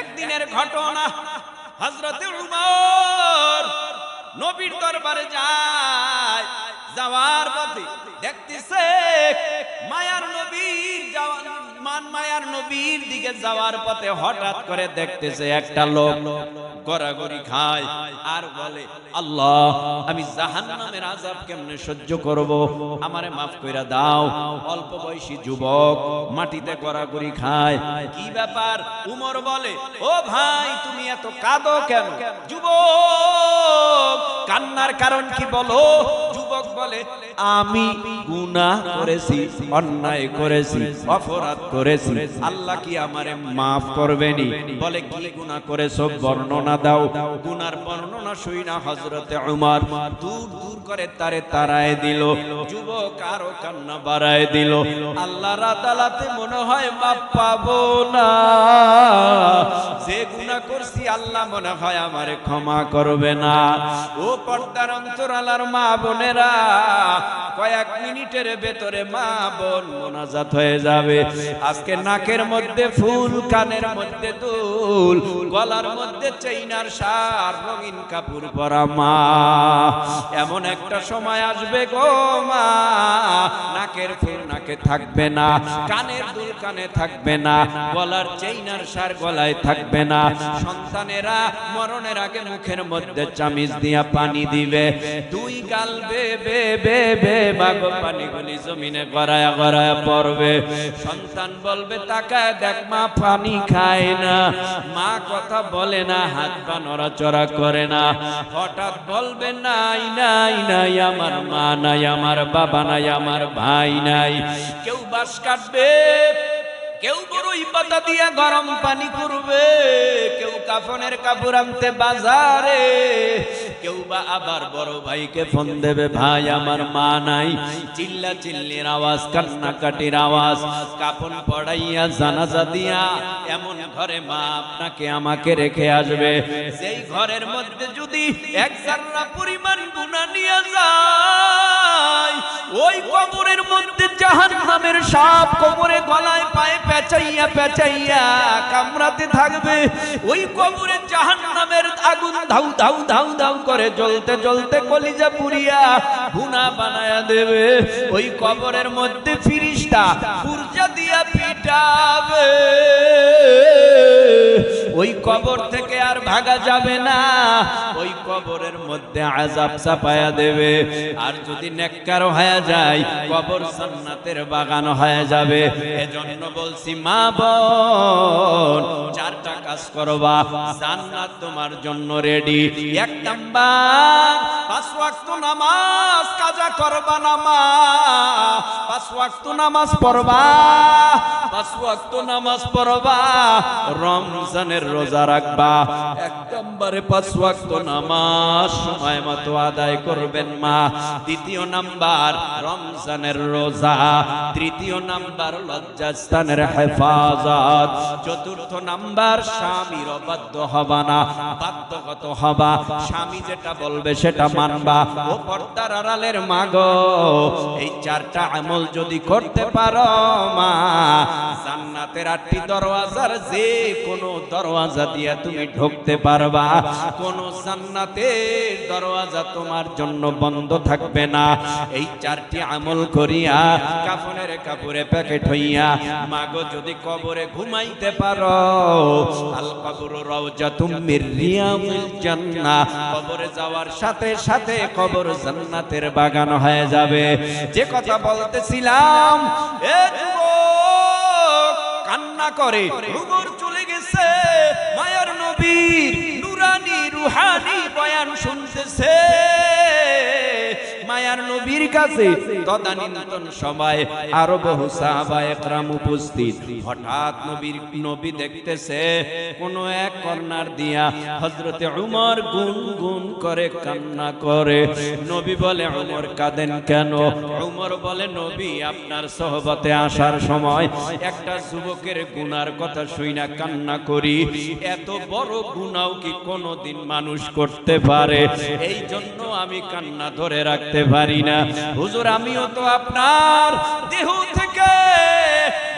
একদিনের ঘটনা, হযরতে উমর নবীর দরবারে যায়, যাওয়ার পথে দেখতেছে মায়ার নবীর দিকে যাওয়ার পথে হঠাৎ করে দেখতেছে একটা লোক গড়াগড়ি খায় আর বলে, আল্লাহ, আমি জাহান্নামের আযাব কেমনে সহ্য করব, আমারে মাফ কইরা দাও। অল্প বয়সী যুবক মাটিতে গড়াগড়ি খায়। কি ব্যাপার? উমর বলে, ও ভাই, তুমি এত কাঁদো কেন? যুবক, কান্নার কারণ কি বলো? যুবক বলে, আমি গুনাহ করেছি, অন্যায় করেছি, অপরাধ করেছি, আল্লাহ কি আমারে মাফ করবেনি? বলে, কি গুনাহ করেছো বর্ণনা দাও। গুনার বর্ণনা শুইনা হযরতে উমর দূর দূর করে তারে তাড়ায় দিল। যুবক আরো কান্না বাড়ায় দিল। আল্লাহর আদালতে মনে হয় মাফ পাবো না, যে গুনাহ করছি আল্লাহ মনে হয় আমারে ক্ষমা করবে না। ও পর্দার অন্তরালার মা বোনেরা, কয়েক মিনিটের ভেতরে মা বোন মোনাজাত হয়ে যাবে। আজকে নাকের মধ্যে ফুল, কানের মধ্যে দুল, গলার মধ্যে চেইনার সার, রঙিন কাপড় পরা মা, এমন একটা সময় আসবে গো মা, নাকের ফুল নাকে থাকবে না, কানের দুল কানে থাকবে না, গলার চেইনার সার গলায় থাকবে না। সন্তানেরা মরণের আগে মুখের মধ্যে চামিচ দিয়া পানি দিবে, দুই গাল বে বাগো পানিগুলি জমিনে গড়ায়া গড়ায়া পড়বে। সন্তান বলবে, তাকায় দেখ মা পানি খায় না, মা কথা বলে না, হাত পা নড়াচড়া করে না। হঠাৎ বলবে, নাই নাই নাই, আমার মা নাই, আমার বাবা নাই, আমার ভাই নাই। কেউ বাঁশ কাটবে, কেউ বড়ই পাতা দিয়ে গরম পানি করবে, কেউ কাফনের কাপড় আনতে বাজারে, কেউ বা আবার বড় ভাইকে ফোন দেবে, ভাই আমার মা নাই। চিল্লা চিল্লির আওয়াজ, কান্নাকাটির আওয়াজ, কাফন পড়াইয়া জানাজা দিয়া এমন ঘরে মা আপনাকে আমাকে রেখে আসবে, সেই ঘরের মধ্যে যদি এক জাররা পরিমাণ গুনাহ নিয়ে যায়, ওই কবরের মধ্যে জাহান্নামের সাপ কবরে গলায় পায়ে পেঁচাইয়া পেঁচাইয়া কামড়াতে থাকবে। ওই কবরে জাহান্নামের আগুন ধাউ ধাউ ধাউ ধাউ করে জ্বলতে জ্বলতে কলিজা পুড়িয়া ভুনা বানায়া দেবে। ওই কবরের মধ্যে ফিরিস্তা পুরজা দিয়া পিটাবে, ওই কবর থেকে আর ভাগা যাবে না, ওই কবরের মধ্যে আযাব চাপায়া দেবে। আর যদি নেককার হয়ে যায়, কবর জান্নাতের বাগান হয়ে যাবে। এজন্য বলছি মা বোন, 4টা কাজ করবা, জান্নাত তোমার জন্য রেডি। 1 নাম্বার, 5 ওয়াক্ত নামাজ কাজা করবা না মা, 5 ওয়াক্ত নামাজ পড়বা, 5 ওয়াক্ত নামাজ পড়বা, রমজানের রোজা রাখবা। 1 নম্বরে 5 ওয়াক্ত নামাজ সময় মতো আদায় করবেন মা। দ্বিতীয় নাম্বার রমজানের রোজা। তৃতীয় নাম্বার লজ্জাস্থানের হেফাজত। চতুর্থ নাম্বার স্বামীর অবাধ্য হবা না, বাধ্যগত হবা। স্বামী যেটা বলবে সেটা মানবা। ও পর্দার আড়ালের মা গো, এই চারটা আমল যদি করতে পারো মা, জান্নাতের 8টি দরওয়াজার যে কোনো দরওয়াজা দিয়ে তুমি ঢুকতে পারবা। কোন জান্নাতের দরওয়াজা তোমার জন্য বন্ধ থাকবে না। এই 4টি আমল করিয়া কাফনের কাপড়ে প্যাকেট হইয়া মাগো যদি কবরে ঘুমাইতে পারো, আল কবরু রাউজাতুম মির রিয়াদিল জান্নাহ, কবরে যাওয়ার সাথে সাথে কবর জান্নাতের বাগান হয়ে যাবে। যে কথা বলতেছিলাম, এ যুবক কান্না করে উমর চলে গেছে, মায়ার নবীর নুরানি রুহানি বয়ান শুনতেছে। মায়ার নবীর কাছে তদানীন্তন সময় আরো বহু সাহাবায়ে কেরাম উপস্থিত। হঠাৎ নবী দেখতেছে কোন এক কর্নার দিয়া হযরতে উমর গুনগুন করে কান্না করে। নবী বলে, উমর কাঁদেন কেন? উমর বলে, নবী আপনার সোহবতে আসার সময় একটা যুবকের গুনার কথা শুইনা কান্না করি। এত বড় গুনাও কি কোনদিন মানুষ করতে পারে? এই জন্য আমি কান্না ধরে রাখতে পারি না। হুজুর আমিও তো আপনার দেহ থেকে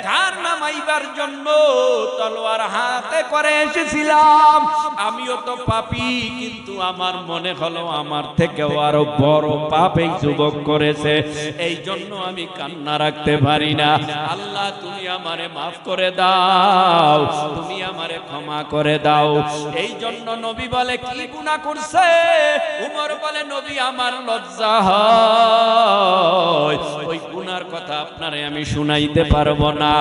ঘাড় নামাইবার জন্য তলোয়ার হাতে করে এসেছিলাম। আমিও তো পাপী, কিন্তু আমার মনে হলো আমার থেকেও আরো বড় পাপ এই যুবক করেছে। এই জন্য আমি কান্না রাখতে পারি না। আল্লাহ তুমি আমারে মাফ করে দাও, তুমি আমারে ক্ষমা করে দাও। এই জন্য নবী বলে, কি গুনাহ করছে? উমর বলে, নবী আমার লজ্জা হয়, ওই গুনার কথা আপনারে আমি শুনাইতে পারবো না।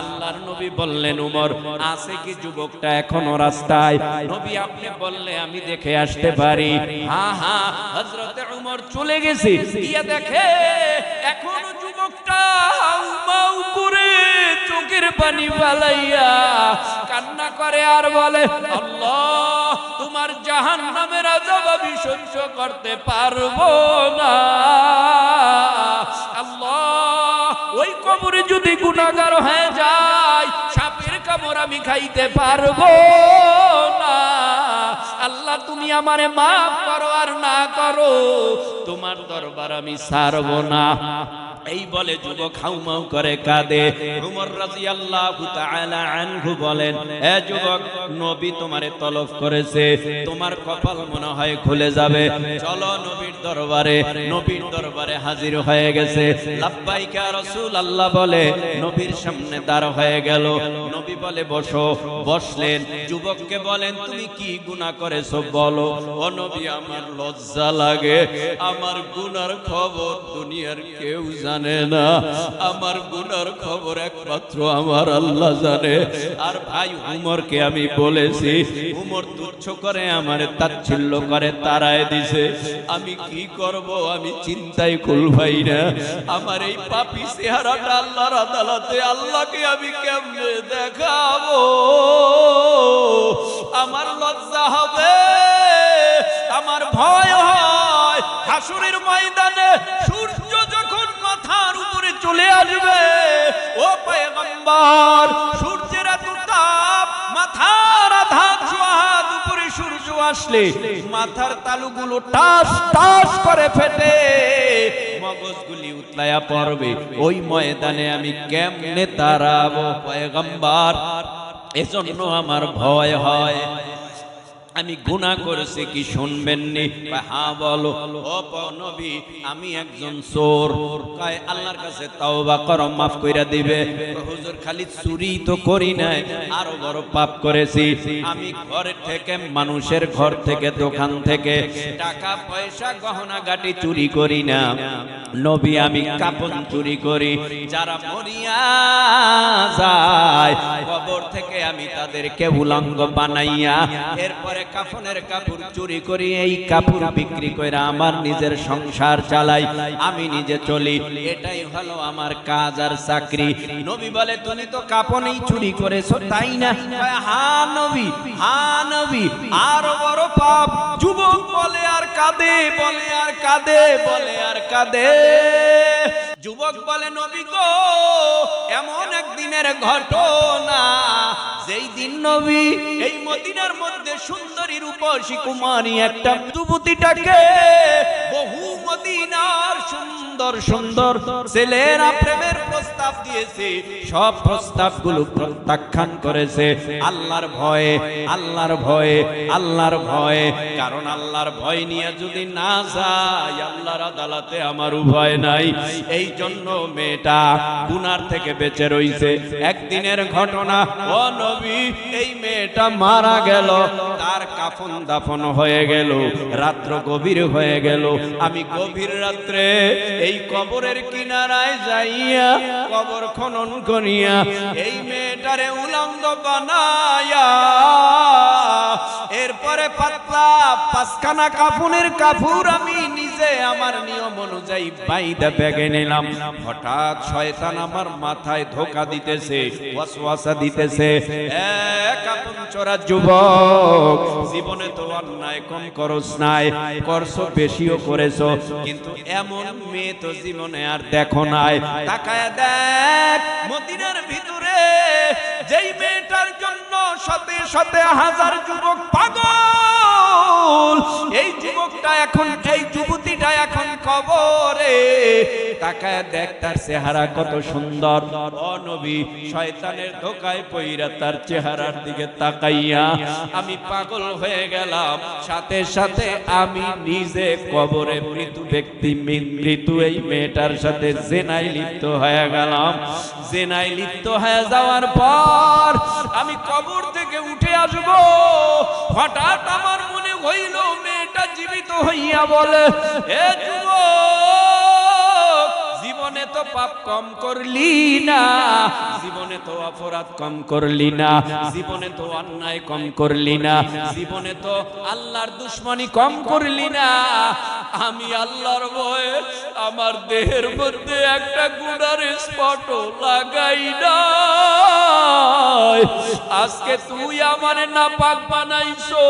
আল্লাহর নবী বললেন, উমর আছে কি যুবকটা এখনো রাস্তায়? নবী আপনি বললে আমি দেখে আসতে পারি। হ্যাঁ হ্যাঁ, হযরতে উমর চলে গেছে, গিয়ে দেখে এখনো যুবকটা হাউমাউ করে চোখের পানি ফালাইয়া কান্না করে আর বলে, আল্লাহ তোমার জাহান্নামের আযাব আমি সহ্য করতে পারবো না। আল্লাহ ওই কবরে যদি গুনাহগার হয়ে যায়, সাপের কামড় আমি খাইতে পারবো না। আল্লাহ তুমি আমারে মাফ করো, আর না করো তোমার দরবার আমি ছাড়বো না। এই বলে যুবক হাউমাউ করে কাঁদে। উমর রাদিয়াল্লাহু তাআলা আনহু বলেন, এ যুবক, নবী তোমারে তলব করেছে, তোমার কপাল মনে হয় খুলে যাবে, চলো নবীর দরবারে। নবীর দরবারে হাজির হয়ে গেছে। লাব্বাইকা ইয়া রাসূলুল্লাহ বলে নবীর সামনে দাঁড় হয়ে গেল। নবী বলে, বসো। বসলেন। যুবককে বলেন, তুমি কি গুনাহ করেছো বলো। ও নবী, আমার লজ্জা লাগে, আমার গুনার খবর দুনিয়ার কেউ জানে না, আমার গুনার খবর একমাত্র আমার আল্লাহ জানে। আর ভাই উমরকে আমি বলেছি, উমর তুচ্ছ করে আমারে তাচ্ছিল্য করে তাড়ায় দিছে। আমি কি করব, আমি চিন্তায় কুল ভাই না। আমার এই পাপী চেহারাটা আল্লাহর আদালতে আল্লাহকে আমি কেমনে দেখাবো? আমার লজ্জা হবে, আমার ভয় হয়। হাসরের ময়দানে সূর্য যখন মাথার উপরে চলে আসবে, ও পয়গম্বর, সূর্যের এত তাপ, মাথার আধার হাত উপরে সূর্য আসলে মাথার তালুগুলো টাস টাস করে ফেটে মগজগুলি উতলায়া পড়বে। ওই ময়দানে আমি কেমনে দাঁড়াবো পয়গম্বর? এজন্য আমার ভয় হয়। আমি গুনাহ করেছি কি শুনবেননি? হ্যাঁ বলো। ও নবী, আমি একজন চোর। কয় আল্লাহর কাছে তওবা করো, মাফ কইরা দিবে। হুজুর খালি চুরি তো করি নাই, আরো বড় পাপ করেছি। আমি ঘর থেকে, মানুষের ঘর থেকে, দোকান থেকে টাকা পয়সা গহনা গাটি চুরি করি না। নবী আমি কাপন চুরি করি, যারা মরিয়া যায় কবর থেকে আমি তাদেরকে উলঙ্গ বানাইয়া এরপরে কাফনের কাপড় চুরি করি, এই কাপড় বিক্রি করে আমার নিজের সংসার চালাই, আমি নিজে চলি, এটাই হলো আমার কাজ আর চাকরি। নবী বলে তুমি তো কাপনই চুরি করেছো তাই না? হ্যাঁ নবী, হ্যাঁ নবী, আর বড় পাপ। যুবক বলে আর কাঁদে, বলে আর কাঁদে, বলে আর কাঁদে। যুবক বলে নবী গো, এমন একদিনের ঘটনা যেই দিন নবী এই মদিনার মধ্যে সুন্দরী রূপসী কুমারী একটা যুবতীটাকে বহু মদিনার সুন্দর সুন্দর ছেলেরা প্রেমের প্রস্তাব দিয়েছে, সব প্রস্তাবগুলো প্রত্যাখ্যান করেছে আল্লাহর ভয়ে, আল্লাহর ভয়ে, আল্লাহর ভয়ে। কারণ আল্লাহর ভয় নিয়ে যদি না যায় আল্লাহর আদালতে আমার উভয় নাই। এই জন্য মেয়েটা গুনার থেকে বেঁচে রইছে। একদিনের ঘটনা, ও নবী এই মেয়েটা মারা গেল, তার কাফন দাফন হয়ে গেল, রাত্র গভীর হয়ে গেল। আমি গভীর রাত্রে এই কবরের কিনারায় যাইয়া কবর খনন করিয়া এই মেয়েটারে উলঙ্গ বানায়া এরপরে পাতলা পাঁচখানা কাফনের কাপড় আমি নিজে আমার নিয়ম অনুযায়ী বাইদা ব্যাগে নিলাম। হঠাৎ শয়তান আমার মাথায় ধোঁকা দিতেছে, ওয়াসওয়াসা দিতেছে, কাপন চোরা যুবক, জীবনে তো অন্যায় কম করস নাই, করছো বেশিও করেছো, কিন্তু এমন মেয়ে তো জীবনে আর দেখো নাই। তাকায় দেখ মদিনার ভিতরে যেই মেয়েটার জন্য শতে শতে হাজার যুবক পাগল, এই যুবকটা এখন, এই যুবতীটা এখন কবরে। তাকায় দেখ তার চেহারা কত সুন্দর। ও নবী, শয়তানের ধোঁকায় পইরা তার চেহারার দিকে তাকাইয়া আমি পাগল হয়ে গেলাম। সাথে সাথে আমি নিজে কবরে মৃত্যু ব্যক্তি, মৃত্যু এই মেয়েটার সাথে জেনায় লিপ্ত হয়ে গেলাম। জেনায় লিপ্ত হয়ে যাওয়ার পর আমি কবর থেকে উঠে আসব, হঠাৎ আমার মনে হইল মেয়েটা জীবিত হইয়া বলে, এ যুবক, জীবনে তো পাপ কম করলি না, জীবনে তো অপরাধ কম করলি না, জীবনে তো অন্যায় কম করলি না, জীবনে তো আল্লাহর দুশ্মনী কম করলি না। আমি আল্লাহর ভয়ে আমার দেহের মধ্যে একটা গুনার স্পটও লাগাই না। আজকে তুই আমারে নাপাক বানাইছো,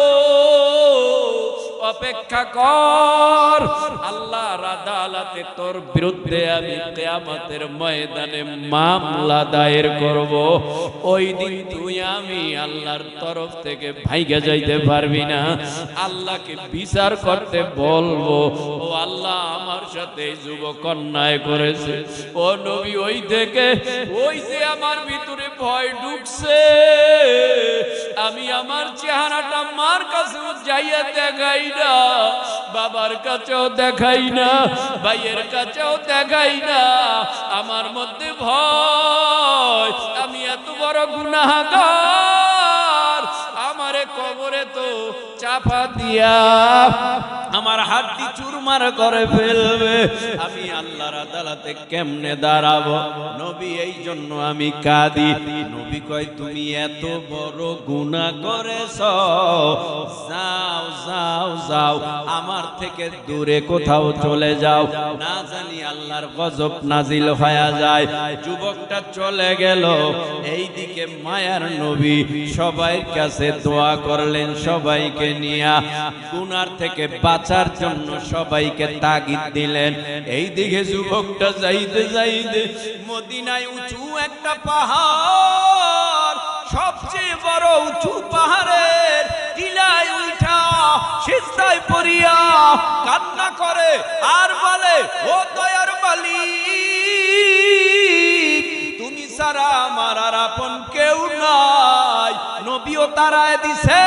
অপেক্ষা কর, আল্লাহর আদালতে তোর বিরুদ্ধে আমি কিয়ামতের ময়দানে মামলা দায়ের করব। ওই দিন তুই আমি আল্লাহর তরফ থেকে ভাইগা যাইতে পারবি না। আল্লাহকে বিচার করতে বলবো, ও আল্লাহ আমার সাথে যুবক অন্যায় করেছে। ও নবী, ওই থেকে ওই যে আমার ভিতরে ভয় ঢুকছে, আমি আমার চেহারাটা মার কাছেও যাইয়া দেখাই না, বাবার কাছেও দেখাই না, ভাইয়ের কাছেও দেখাই না। আমার মধ্যে ভয়, আমি এত বড় গুনাহগার, আমারে কবরে তো চাপা দিয়া আমার হাড্ডি চুরমার করে ফেলবে, আমি আল্লাহর আদালতে কেমনে দাঁড়াবো? নবী, এই জন্য আমি কাঁদি। নবী কয়, তুমি এত বড় গুনাহ করেছো, যাও যাও যাও, আমার থেকে দূরে কোথাও চলে যাও, না জানি আল্লাহর গজব নাজিল হয়ে যায়। যুবকটা চলে গেল। এইদিকে মায়ার নবী সবাই কাছে দোয়া করলেন, সবাইকে নিয়া গুনার থেকে বাঁচার জন্য সবাইকে তাগিদ দিলেন। এইদিকে যুবকটা যাইতে যাইতে মদিনায় উঁচু একটা পাহাড়, সবচেয়ে বড় উঁচু পাহাড়ের টিলায় উঠা সিজদায় পড়িয়া কান্না করে আর বলে, ও দয়ার মালিক, তুমি ছাড়া আমার আর আপন কেউ নাই। নবীও তারায় দিছে,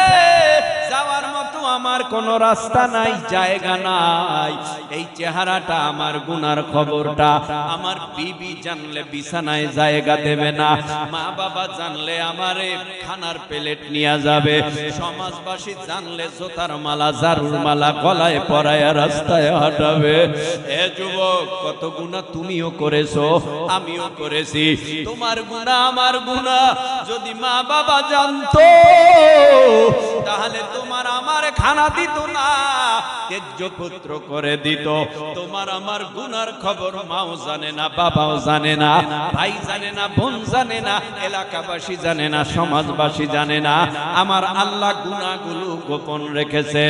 যাওয়ার মতো আমার কোনো রাস্তা নাই, জায়গা নাই। এই চেহারাটা আমার গুনার খবরটা আমার বিবি জানলে বিছানায় জায়গা দেবে না, মা বাবা জানলে আমারে খানার প্লেট নিয়ে যাবে, সমাজবাসী জানলে জোতার মালা জারুর মালা গলায় পরায়া রাস্তায় হাঁটাবে। এ যুবক, কত গুনাহ তুমিও করেছো, আমিও করেছি। তোমার গুনাহ আমার গুনাহ যদি মা বাবা জানতো তাহলে তোমার আমার খানা দিত না, তেজ্য পুত্র করে দিত। তোমার আমার গুনার খবর মাও জানে না, বাবাও জানে না, ভাই জানে না, বোন জানে না, এলাকাবাসী জানে না, সমাজবাসী জানে না। আমার আল্লাহ গুনাহগুলো গোপন রেখেছে।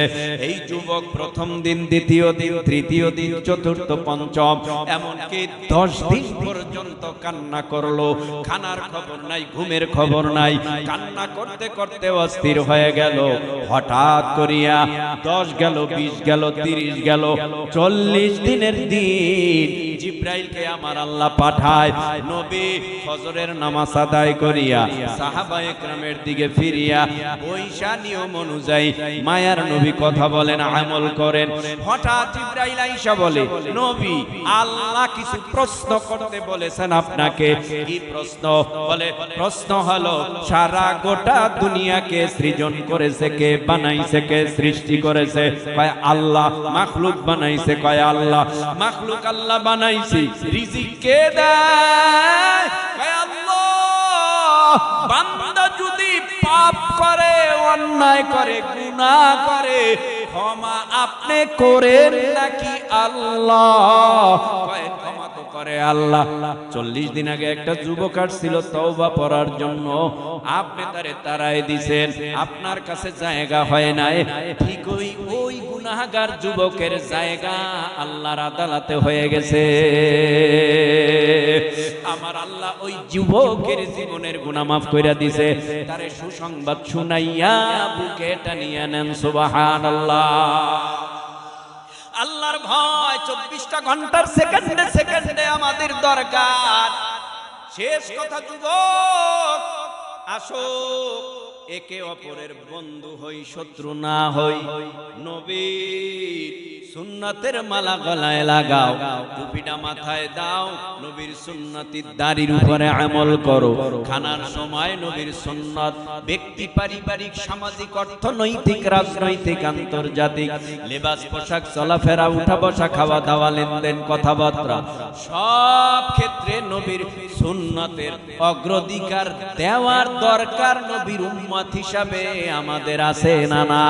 এই যুবক প্রথম দিন, দ্বিতীয় দিন, তৃতীয় দিন, চতুর্থ, পঞ্চম, এমনকি 10 দিন পর্যন্ত কান্না করলো। খানার খবর নাই, ঘুমের খবর নাই, কান্না করতে করতে অস্থির হয়ে গেল। হঠাৎ করিয়া 10 গেল, 20 গেল, 30 গেল, 40 দিনের দিন জিব্রাইলকে আমার আল্লাহ পাঠায়। নবী ফজরের নামাজ আদায় করিয়া সাহাবায়ে কেরামের দিকে ফিরিয়া বৈশা নিয়ম অনুযায়ী মায়ার নবী কথা বলেন, আমল করেন। হঠাৎ জিব্রাইল আইসা বলে, নবী আল্লাহ কিছু প্রশ্ন করতে বলেছেন আপনাকে। কি প্রশ্ন? বলে প্রশ্ন হলো সারা গোটা দুনিয়াকে সৃজন করেছে কে, বানাইছে কে, সৃষ্টি করেছে? কয় আল্লাহ। মাখলুক বানাইছে? কয় আল্লাহ। মাখলুক আল্লাহ বানাইছে, রিজিক কে দেয়? কয় আল্লাহ। বান্দা যদি পাপ করে, অন্যায় করে, গুনাহ করে, ক্ষমা আপনি করেন নাকি আল্লাহ? কয় ক্ষমা তো করে আল্লাহ। 40 দিন আগে একটা যুবক আসছিল তওবা পড়ার জন্য, আপনি তারে তাড়ায় দিবেন, আপনার কাছে জায়গা হয় নাই। ঠিক ওই গুনাহগার যুবকের জায়গা আল্লাহর আদালতে হয়ে গেছে। আমার আল্লাহ ওই যুবকের জীবনের গুনাহ মাফ কইরা দিছে। তারে সুসংবাদ শুনাইয়া বুকে টানিয়া নেন, সুবহানাল্লাহ। আল্লাহর ভয় 24টা ঘন্টার সেকেন্ডে সেকেন্ডে আমাদের দরকার। শেষ কথা যুবক, আসো একে অপরের বন্ধু হই, শত্রু না হই। নবীর সুন্নাতের মালা গলায় লাগাও, টুপিটা মাথায় দাও, নবীর সুন্নতি দাড়ির উপরে আমল করো। খানার সময় নবীর সুন্নাত, ব্যক্তি, পারিবারিক, সামাজিক, অর্থনৈতিক, রাজনৈতিক, আন্তর্জাতিক, লেবাস, পোশাক, চলাফেরা, উঠা বসা, খাওয়া দাওয়া, লেনদেন, কথাবার্তা, সব ক্ষেত্রে নবীর সুন্নতের অগ্রাধিকার দেওয়ার দরকার নবীর উম্মত হিসাবে আমাদের আছে না? না।